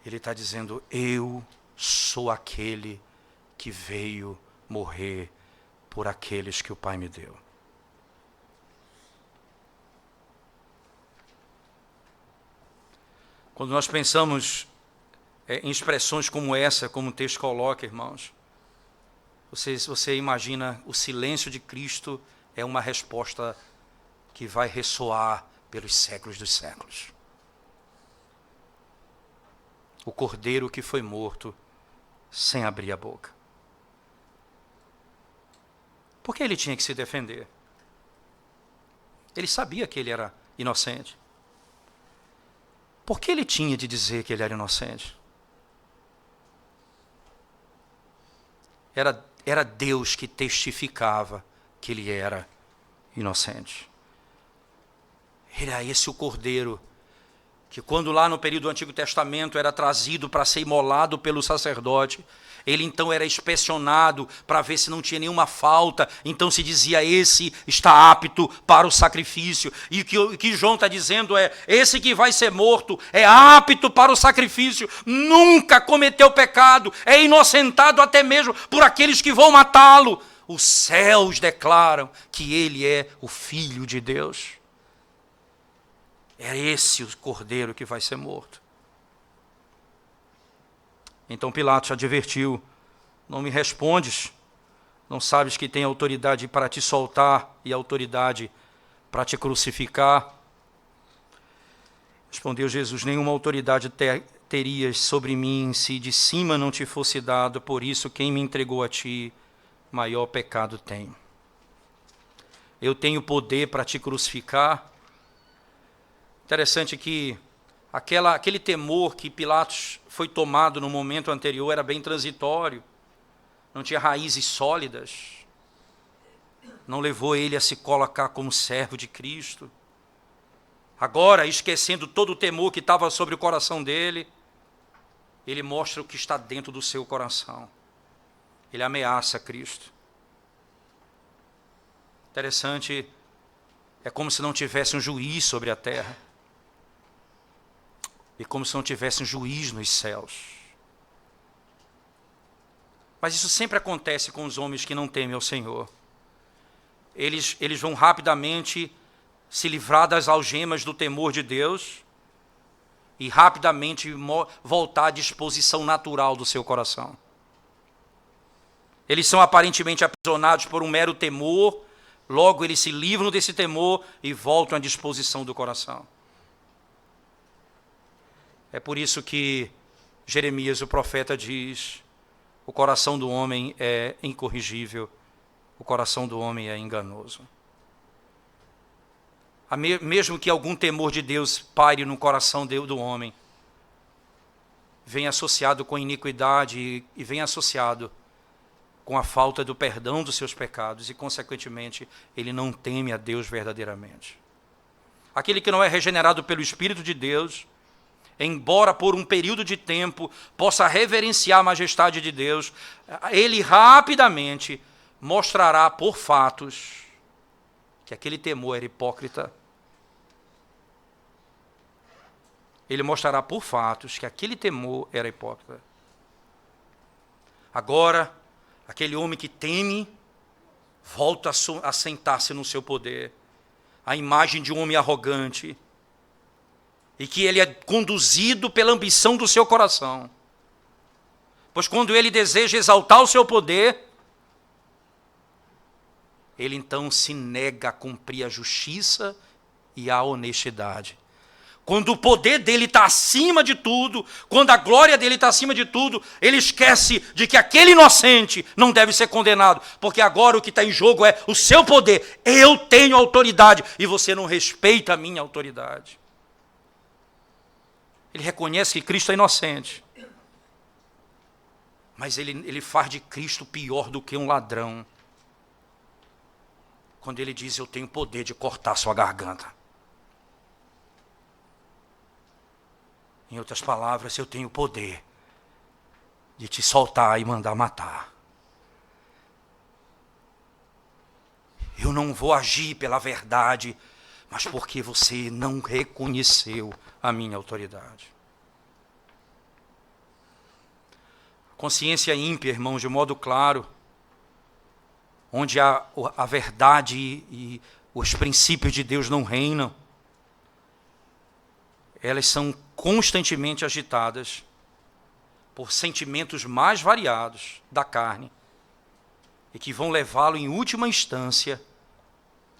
Ele está dizendo: eu sou aquele que veio morrer por aqueles que o Pai me deu. Quando nós pensamos em expressões como essa, como o texto coloca, irmãos, você imagina o silêncio de Cristo é uma resposta que vai ressoar pelos séculos dos séculos. O cordeiro que foi morto sem abrir a boca. Por que ele tinha que se defender? Ele sabia que ele era inocente. Por que ele tinha de dizer que ele era inocente? Era Deus que testificava que ele era inocente. Era esse o cordeiro que, quando lá no período do Antigo Testamento era trazido para ser imolado pelo sacerdote, ele então era inspecionado para ver se não tinha nenhuma falta. Então se dizia: esse está apto para o sacrifício. E o que João está dizendo é: esse que vai ser morto é apto para o sacrifício, nunca cometeu pecado, é inocentado até mesmo por aqueles que vão matá-lo. Os céus declaram que ele é o Filho de Deus. É esse o cordeiro que vai ser morto. Então Pilatos advertiu: não me respondes? Não sabes que tem autoridade para te soltar e autoridade para te crucificar? Respondeu Jesus: nenhuma autoridade terias sobre mim se de cima não te fosse dado, por isso quem me entregou a ti, maior pecado tem. Eu tenho poder para te crucificar. Interessante que aquele temor que Pilatos foi tomado no momento anterior era bem transitório, não tinha raízes sólidas, não levou ele a se colocar como servo de Cristo. Agora, esquecendo todo o temor que estava sobre o coração dele, ele mostra o que está dentro do seu coração. Ele ameaça Cristo. Interessante, é como se não tivesse um juiz sobre a terra. E como se não tivesse um juiz nos céus. Mas isso sempre acontece com os homens que não temem ao Senhor. Eles vão rapidamente se livrar das algemas do temor de Deus e rapidamente voltar à disposição natural do seu coração. Eles são aparentemente aprisionados por um mero temor, logo eles se livram desse temor e voltam à disposição do coração. É por isso que Jeremias, o profeta, diz: o coração do homem é incorrigível, o coração do homem é enganoso. Mesmo que algum temor de Deus paire no coração do homem, vem associado com iniquidade e vem associado com a falta do perdão dos seus pecados e, consequentemente, ele não teme a Deus verdadeiramente. Aquele que não é regenerado pelo Espírito de Deus, embora por um período de tempo possa reverenciar a majestade de Deus, ele rapidamente mostrará por fatos que aquele temor era hipócrita. Ele mostrará por fatos que aquele temor era hipócrita. Agora, aquele homem que teme volta a sentar-se no seu poder, a imagem de um homem arrogante, e que ele é conduzido pela ambição do seu coração. Pois quando ele deseja exaltar o seu poder, ele então se nega a cumprir a justiça e a honestidade. Quando o poder dele está acima de tudo, quando a glória dele está acima de tudo, ele esquece de que aquele inocente não deve ser condenado, porque agora o que está em jogo é o seu poder. Eu tenho autoridade e você não respeita a minha autoridade. Ele reconhece que Cristo é inocente, mas ele faz de Cristo pior do que um ladrão. Quando ele diz: eu tenho poder de cortar sua garganta. Em outras palavras, eu tenho poder de te soltar e mandar matar. Eu não vou agir pela verdade, mas porque você não reconheceu a minha autoridade. Consciência ímpia, irmãos, de modo claro, onde a verdade e os princípios de Deus não reinam, elas são constantemente agitadas por sentimentos mais variados da carne e que vão levá-lo, em última instância,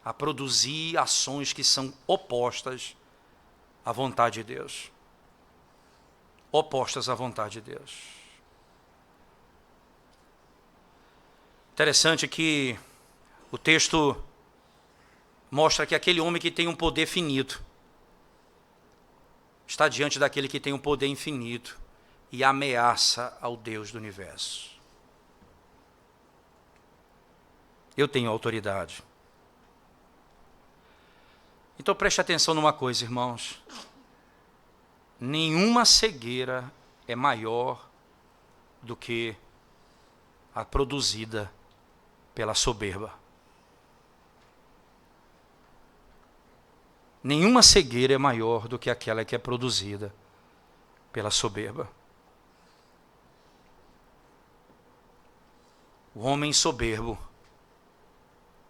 a produzir ações que são opostas à vontade de Deus. Opostas à vontade de Deus. Interessante que o texto mostra que aquele homem que tem um poder finito, está diante daquele que tem um poder infinito e ameaça ao Deus do universo. Eu tenho autoridade. Então preste atenção numa coisa, irmãos. Nenhuma cegueira é maior do que a produzida pela soberba. Nenhuma cegueira é maior do que aquela que é produzida pela soberba. O homem soberbo,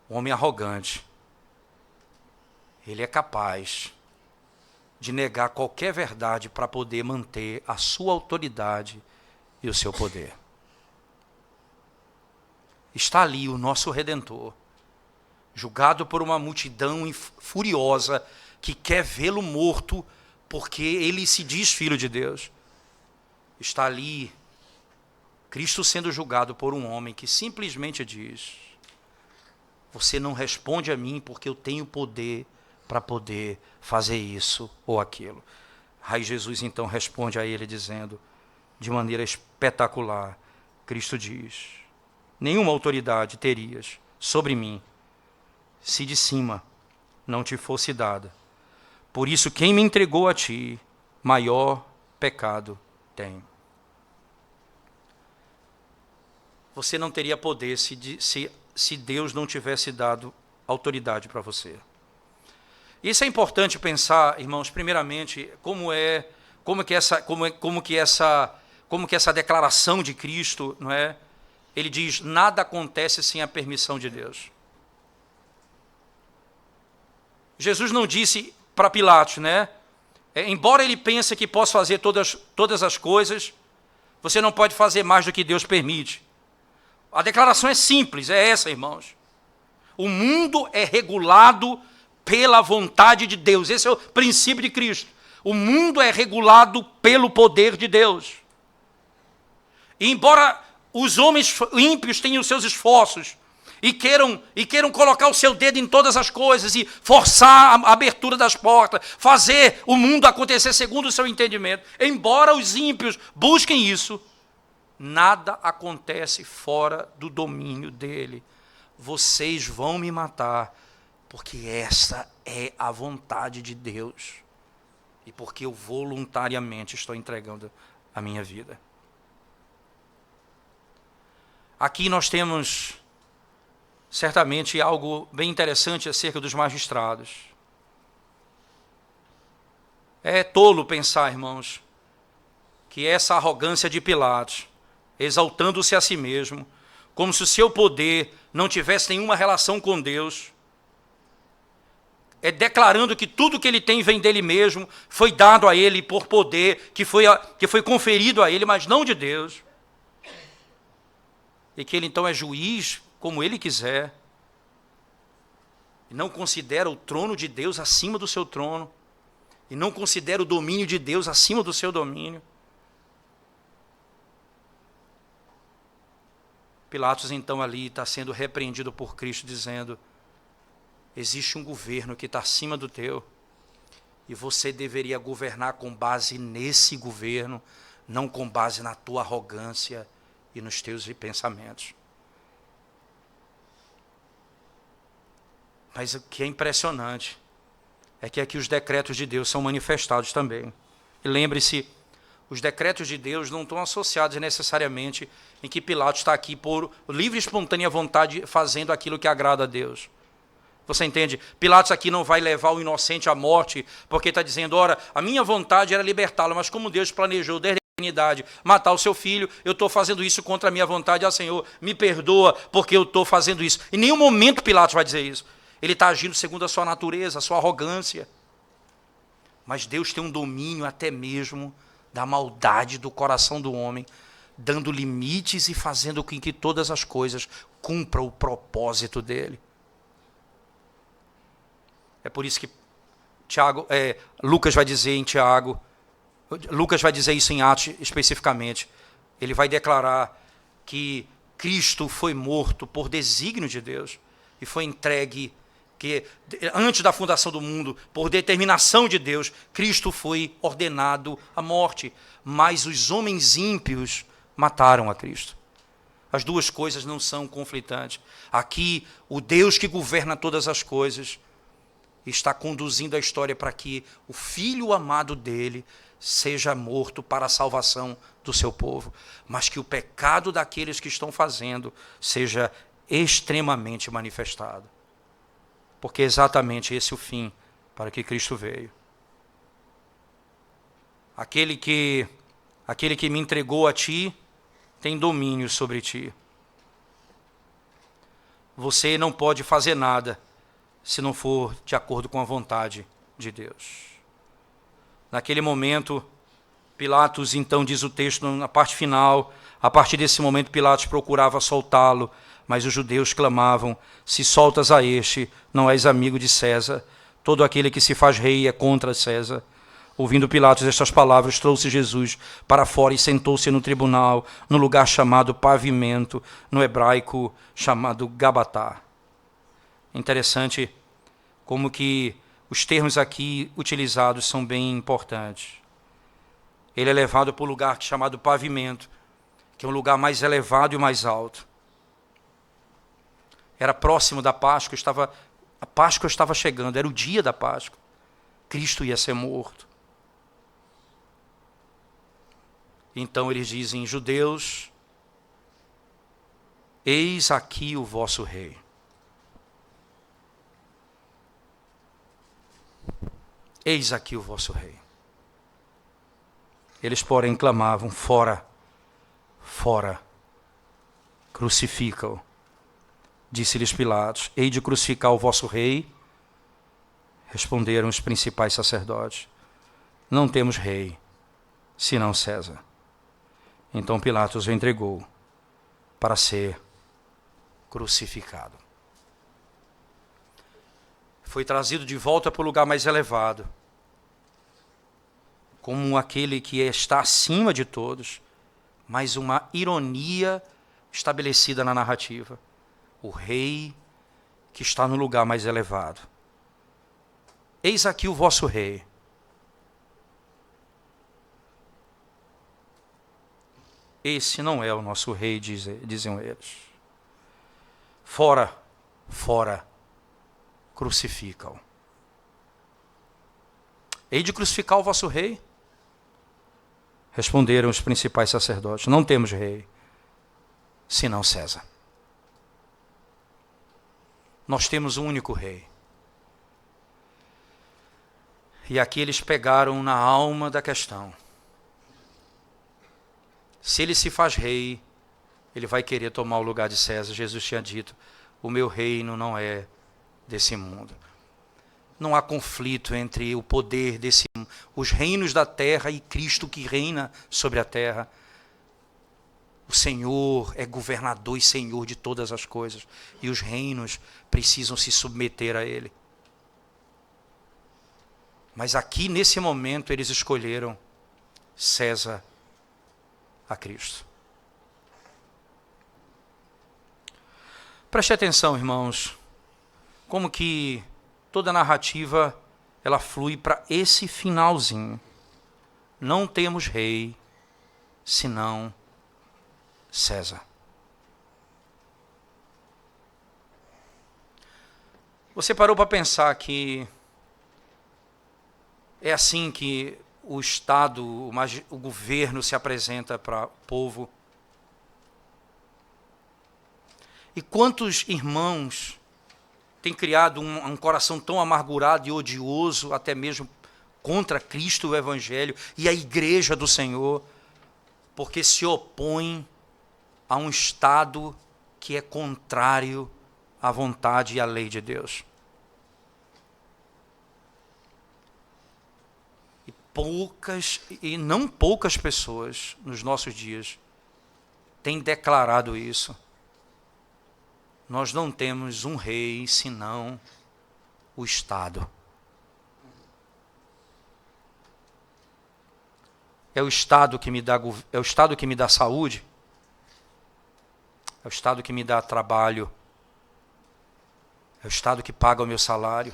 o homem arrogante, ele é capaz de negar qualquer verdade para poder manter a sua autoridade e o seu poder. Está ali o nosso Redentor, julgado por uma multidão furiosa que quer vê-lo morto porque ele se diz filho de Deus. Está ali Cristo sendo julgado por um homem que simplesmente diz: você não responde a mim porque eu tenho poder para poder fazer isso ou aquilo. Aí Jesus então responde a ele dizendo, de maneira espetacular, Cristo diz: nenhuma autoridade terias sobre mim se de cima não te fosse dada. Por isso quem me entregou a ti, maior pecado tem. Você não teria poder se Deus não tivesse dado autoridade para você. Isso é importante pensar, irmãos, primeiramente, como que essa declaração de Cristo, não é? Ele diz: nada acontece sem a permissão de Deus. Jesus não disse para Pilatos, né? Embora ele pense que possa fazer todas as coisas, você não pode fazer mais do que Deus permite. A declaração é simples, é essa, irmãos. O mundo é regulado pela vontade de Deus. Esse é o princípio de Cristo. O mundo é regulado pelo poder de Deus. E embora os homens ímpios tenham os seus esforços e queiram colocar o seu dedo em todas as coisas e forçar a abertura das portas, fazer o mundo acontecer segundo o seu entendimento, embora os ímpios busquem isso, nada acontece fora do domínio dele. Vocês vão me matar, porque essa é a vontade de Deus. E porque eu voluntariamente estou entregando a minha vida. Aqui nós temos, certamente, algo bem interessante acerca dos magistrados. É tolo pensar, irmãos, que essa arrogância de Pilatos, exaltando-se a si mesmo, como se o seu poder não tivesse nenhuma relação com Deus, declarando que tudo que ele tem vem dele mesmo, foi dado a ele por poder, que foi conferido a ele, mas não de Deus. E que ele então é juiz como ele quiser, e não considera o trono de Deus acima do seu trono, e não considera o domínio de Deus acima do seu domínio. Pilatos então ali está sendo repreendido por Cristo, dizendo: existe um governo que está acima do teu, e você deveria governar com base nesse governo, não com base na tua arrogância e nos teus pensamentos. Mas o que é impressionante é que aqui os decretos de Deus são manifestados também. E lembre-se, os decretos de Deus não estão associados necessariamente em que Pilatos está aqui por livre e espontânea vontade fazendo aquilo que agrada a Deus. Você entende? Pilatos aqui não vai levar o inocente à morte porque está dizendo: ora, a minha vontade era libertá-lo, mas como Deus planejou desde a eternidade matar o seu filho, eu estou fazendo isso contra a minha vontade. Senhor, me perdoa porque eu estou fazendo isso. Em nenhum momento Pilatos vai dizer isso. Ele está agindo segundo a sua natureza, a sua arrogância. Mas Deus tem um domínio até mesmo da maldade do coração do homem, dando limites e fazendo com que todas as coisas cumpram o propósito dele. É por isso que Lucas vai dizer em Tiago, Lucas vai dizer isso em Atos especificamente. Ele vai declarar que Cristo foi morto por desígnio de Deus e foi entregue porque antes da fundação do mundo, por determinação de Deus, Cristo foi ordenado à morte, mas os homens ímpios mataram a Cristo. As duas coisas não são conflitantes. Aqui, o Deus que governa todas as coisas está conduzindo a história para que o Filho amado dele seja morto para a salvação do seu povo, mas que o pecado daqueles que estão fazendo seja extremamente manifestado. Porque é exatamente esse o fim para que Cristo veio. Aquele que me entregou a ti tem domínio sobre ti. Você não pode fazer nada se não for de acordo com a vontade de Deus. Naquele momento, Pilatos, então, diz o texto na parte final, a partir desse momento Pilatos procurava soltá-lo, mas os judeus clamavam: se soltas a este, não és amigo de César. Todo aquele que se faz rei é contra César. Ouvindo Pilatos estas palavras, trouxe Jesus para fora e sentou-se no tribunal, no lugar chamado Pavimento, no hebraico chamado Gabatá. Interessante como que os termos aqui utilizados são bem importantes. Ele é levado para o lugar chamado Pavimento, que é um lugar mais elevado e mais alto. Era próximo da Páscoa, a Páscoa estava chegando, era o dia da Páscoa. Cristo ia ser morto. Então eles dizem: judeus, eis aqui o vosso rei. Eis aqui o vosso rei. Eles, porém, clamavam: fora, fora, crucifica-o. Disse-lhes Pilatos: hei de crucificar o vosso rei? Responderam os principais sacerdotes: não temos rei, senão César. Então Pilatos o entregou para ser crucificado. Foi trazido de volta para o lugar mais elevado, como aquele que está acima de todos, mas uma ironia estabelecida na narrativa. O rei que está no lugar mais elevado. Eis aqui o vosso rei. Esse não é o nosso rei, dizem eles. Fora, fora, crucifica-o. Hei de crucificar o vosso rei? Responderam os principais sacerdotes: não temos rei, senão César. Nós temos um único rei. E aqui eles pegaram na alma da questão. Se ele se faz rei, ele vai querer tomar o lugar de César. Jesus tinha dito: o meu reino não é desse mundo. Não há conflito entre o poder desse mundo, os reinos da terra e Cristo que reina sobre a terra. O Senhor é governador e Senhor de todas as coisas. E os reinos precisam se submeter a Ele. Mas aqui, nesse momento, eles escolheram César a Cristo. Preste atenção, irmãos, como que toda a narrativa ela flui para esse finalzinho. Não temos rei, senão César. Você parou para pensar que é assim que o Estado, o governo se apresenta para o povo? E quantos irmãos têm criado um coração tão amargurado e odioso, até mesmo contra Cristo e o Evangelho e a Igreja do Senhor, porque se opõem a um Estado que é contrário à vontade e à lei de Deus. E não poucas pessoas nos nossos dias têm declarado isso. Nós não temos um rei senão o Estado. É o Estado que me dá saúde. É o Estado que me dá trabalho. É o Estado que paga o meu salário.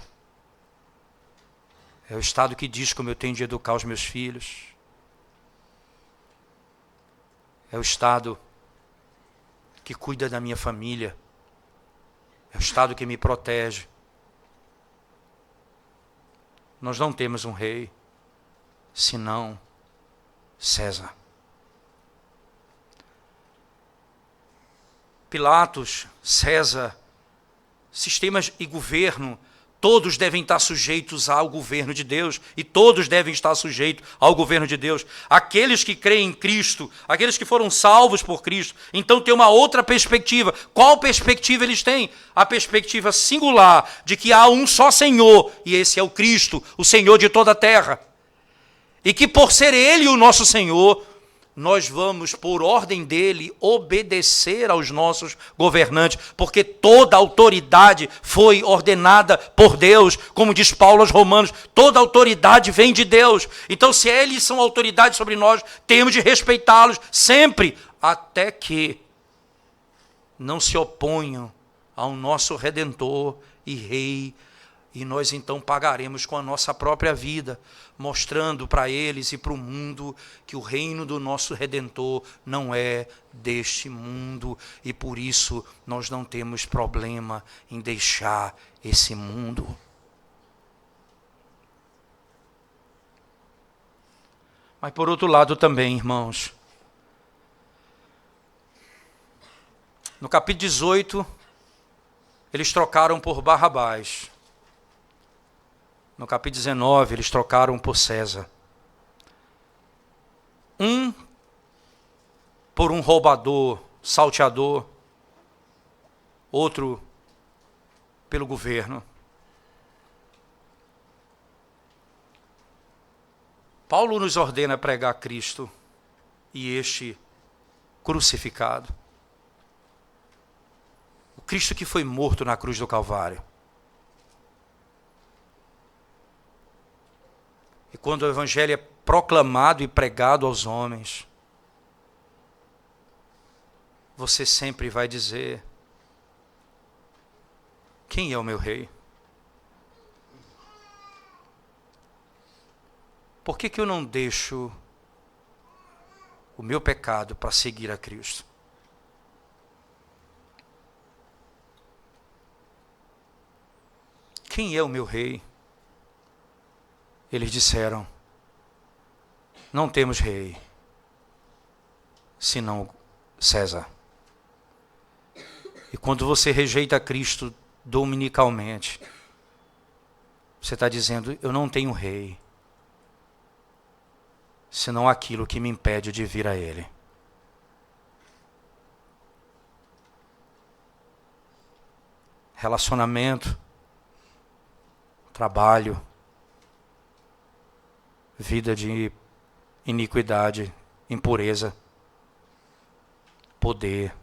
É o Estado que diz como eu tenho de educar os meus filhos. É o Estado que cuida da minha família. É o Estado que me protege. Nós não temos um rei, senão César. Pilatos, César, sistemas e governo, todos devem estar sujeitos ao governo de Deus, e todos devem estar sujeitos ao governo de Deus. Aqueles que creem em Cristo, aqueles que foram salvos por Cristo, então tem uma outra perspectiva. Qual perspectiva eles têm? A perspectiva singular de que há um só Senhor, e esse é o Cristo, o Senhor de toda a terra. E que por ser Ele o nosso Senhor, nós vamos, por ordem dele, obedecer aos nossos governantes, porque toda autoridade foi ordenada por Deus, como diz Paulo aos Romanos, toda autoridade vem de Deus. Então, se eles são autoridade sobre nós, temos de respeitá-los sempre, até que não se oponham ao nosso Redentor e Rei, e nós então pagaremos com a nossa própria vida, mostrando para eles e para o mundo que o reino do nosso Redentor não é deste mundo, e por isso nós não temos problema em deixar esse mundo. Mas por outro lado também, irmãos, no capítulo 18, eles trocaram por Barrabás. No capítulo 19, eles trocaram por César. Um por um roubador, salteador. Outro pelo governo. Paulo nos ordena pregar Cristo e este crucificado. O Cristo que foi morto na cruz do Calvário. E quando o evangelho é proclamado e pregado aos homens, você sempre vai dizer: quem é o meu rei? Por que eu não deixo o meu pecado para seguir a Cristo? Quem é o meu rei? Eles disseram: não temos rei, senão César. E quando você rejeita Cristo dominicalmente, você está dizendo: eu não tenho rei, senão aquilo que me impede de vir a Ele. Relacionamento, trabalho, vida de iniquidade, impureza, poder.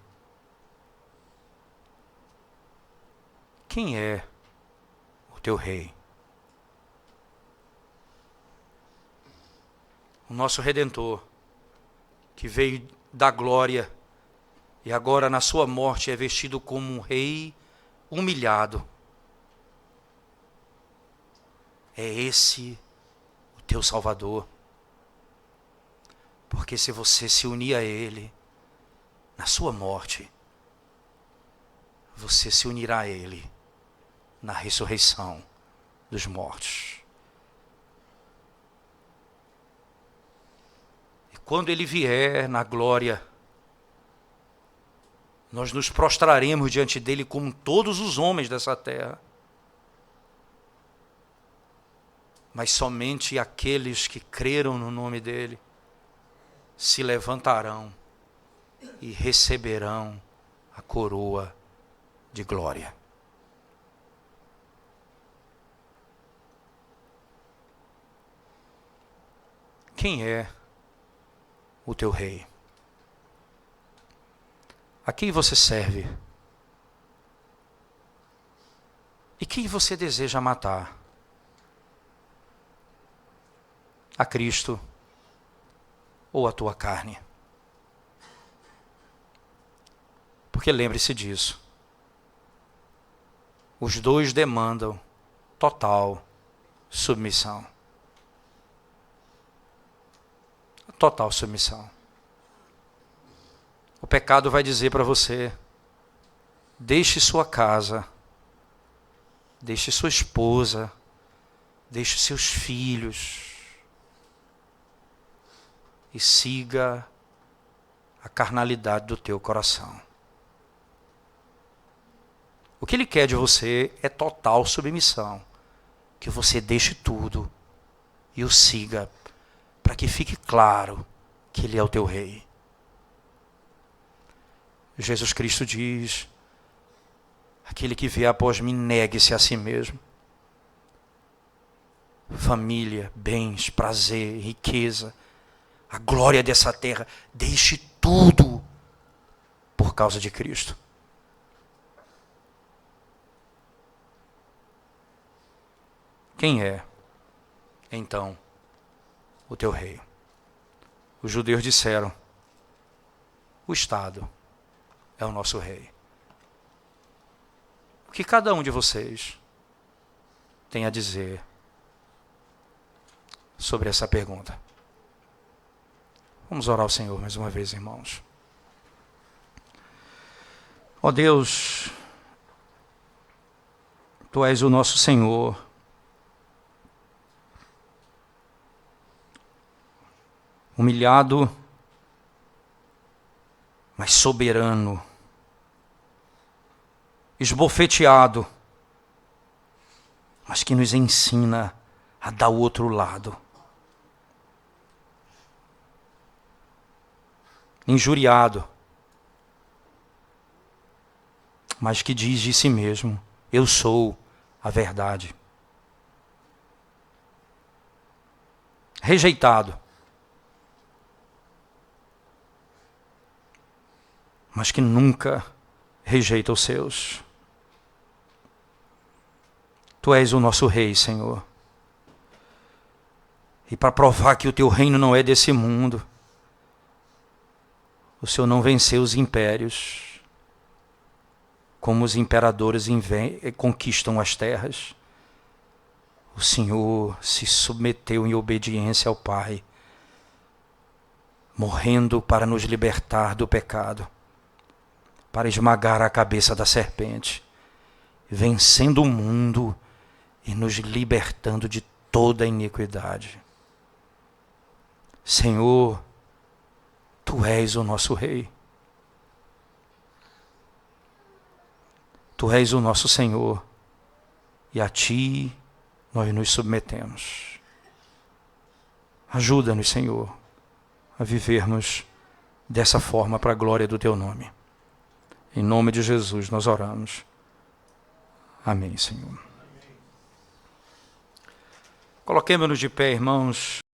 Quem é o teu rei? O nosso Redentor, que veio da glória e agora na sua morte é vestido como um rei humilhado. É esse o teu Salvador. Porque se você se unir a Ele na sua morte, você se unirá a Ele na ressurreição dos mortos. E quando Ele vier na glória, nós nos prostraremos diante dEle como todos os homens dessa terra. Mas somente aqueles que creram no nome dEle se levantarão e receberão a coroa de glória. Quem é o teu rei? A quem você serve? E quem você deseja matar? A Cristo ou a tua carne? Porque lembre-se disso. Os dois demandam total submissão. Total submissão. O pecado vai dizer para você: deixe sua casa, deixe sua esposa, deixe seus filhos e siga a carnalidade do teu coração. O que ele quer de você é total submissão. Que você deixe tudo e o siga, para que fique claro que ele é o teu rei. Jesus Cristo diz: aquele que vier após mim, negue-se a si mesmo. Família, bens, prazer, riqueza, a glória dessa terra, deixe tudo por causa de Cristo. Quem é, então, o teu rei? Os judeus disseram: o Estado é o nosso rei. O que cada um de vocês tem a dizer sobre essa pergunta? Vamos orar ao Senhor mais uma vez, irmãos. Ó Deus, Tu és o nosso Senhor. Humilhado, mas soberano. Esbofeteado, mas que nos ensina a dar o outro lado. Injuriado, mas que diz de si mesmo: eu sou a verdade. Rejeitado, mas que nunca rejeita os seus. Tu és o nosso rei, Senhor. E para provar que o teu reino não é desse mundo, o Senhor não venceu os impérios, como os imperadores conquistam as terras. O Senhor se submeteu em obediência ao Pai, morrendo para nos libertar do pecado, para esmagar a cabeça da serpente, vencendo o mundo e nos libertando de toda a iniquidade. Senhor, Tu és o nosso Rei. Tu és o nosso Senhor, e a Ti nós nos submetemos. Ajuda-nos, Senhor, a vivermos dessa forma para a glória do Teu nome. Em nome de Jesus nós oramos. Amém, Senhor. Coloquemo-nos de pé, irmãos.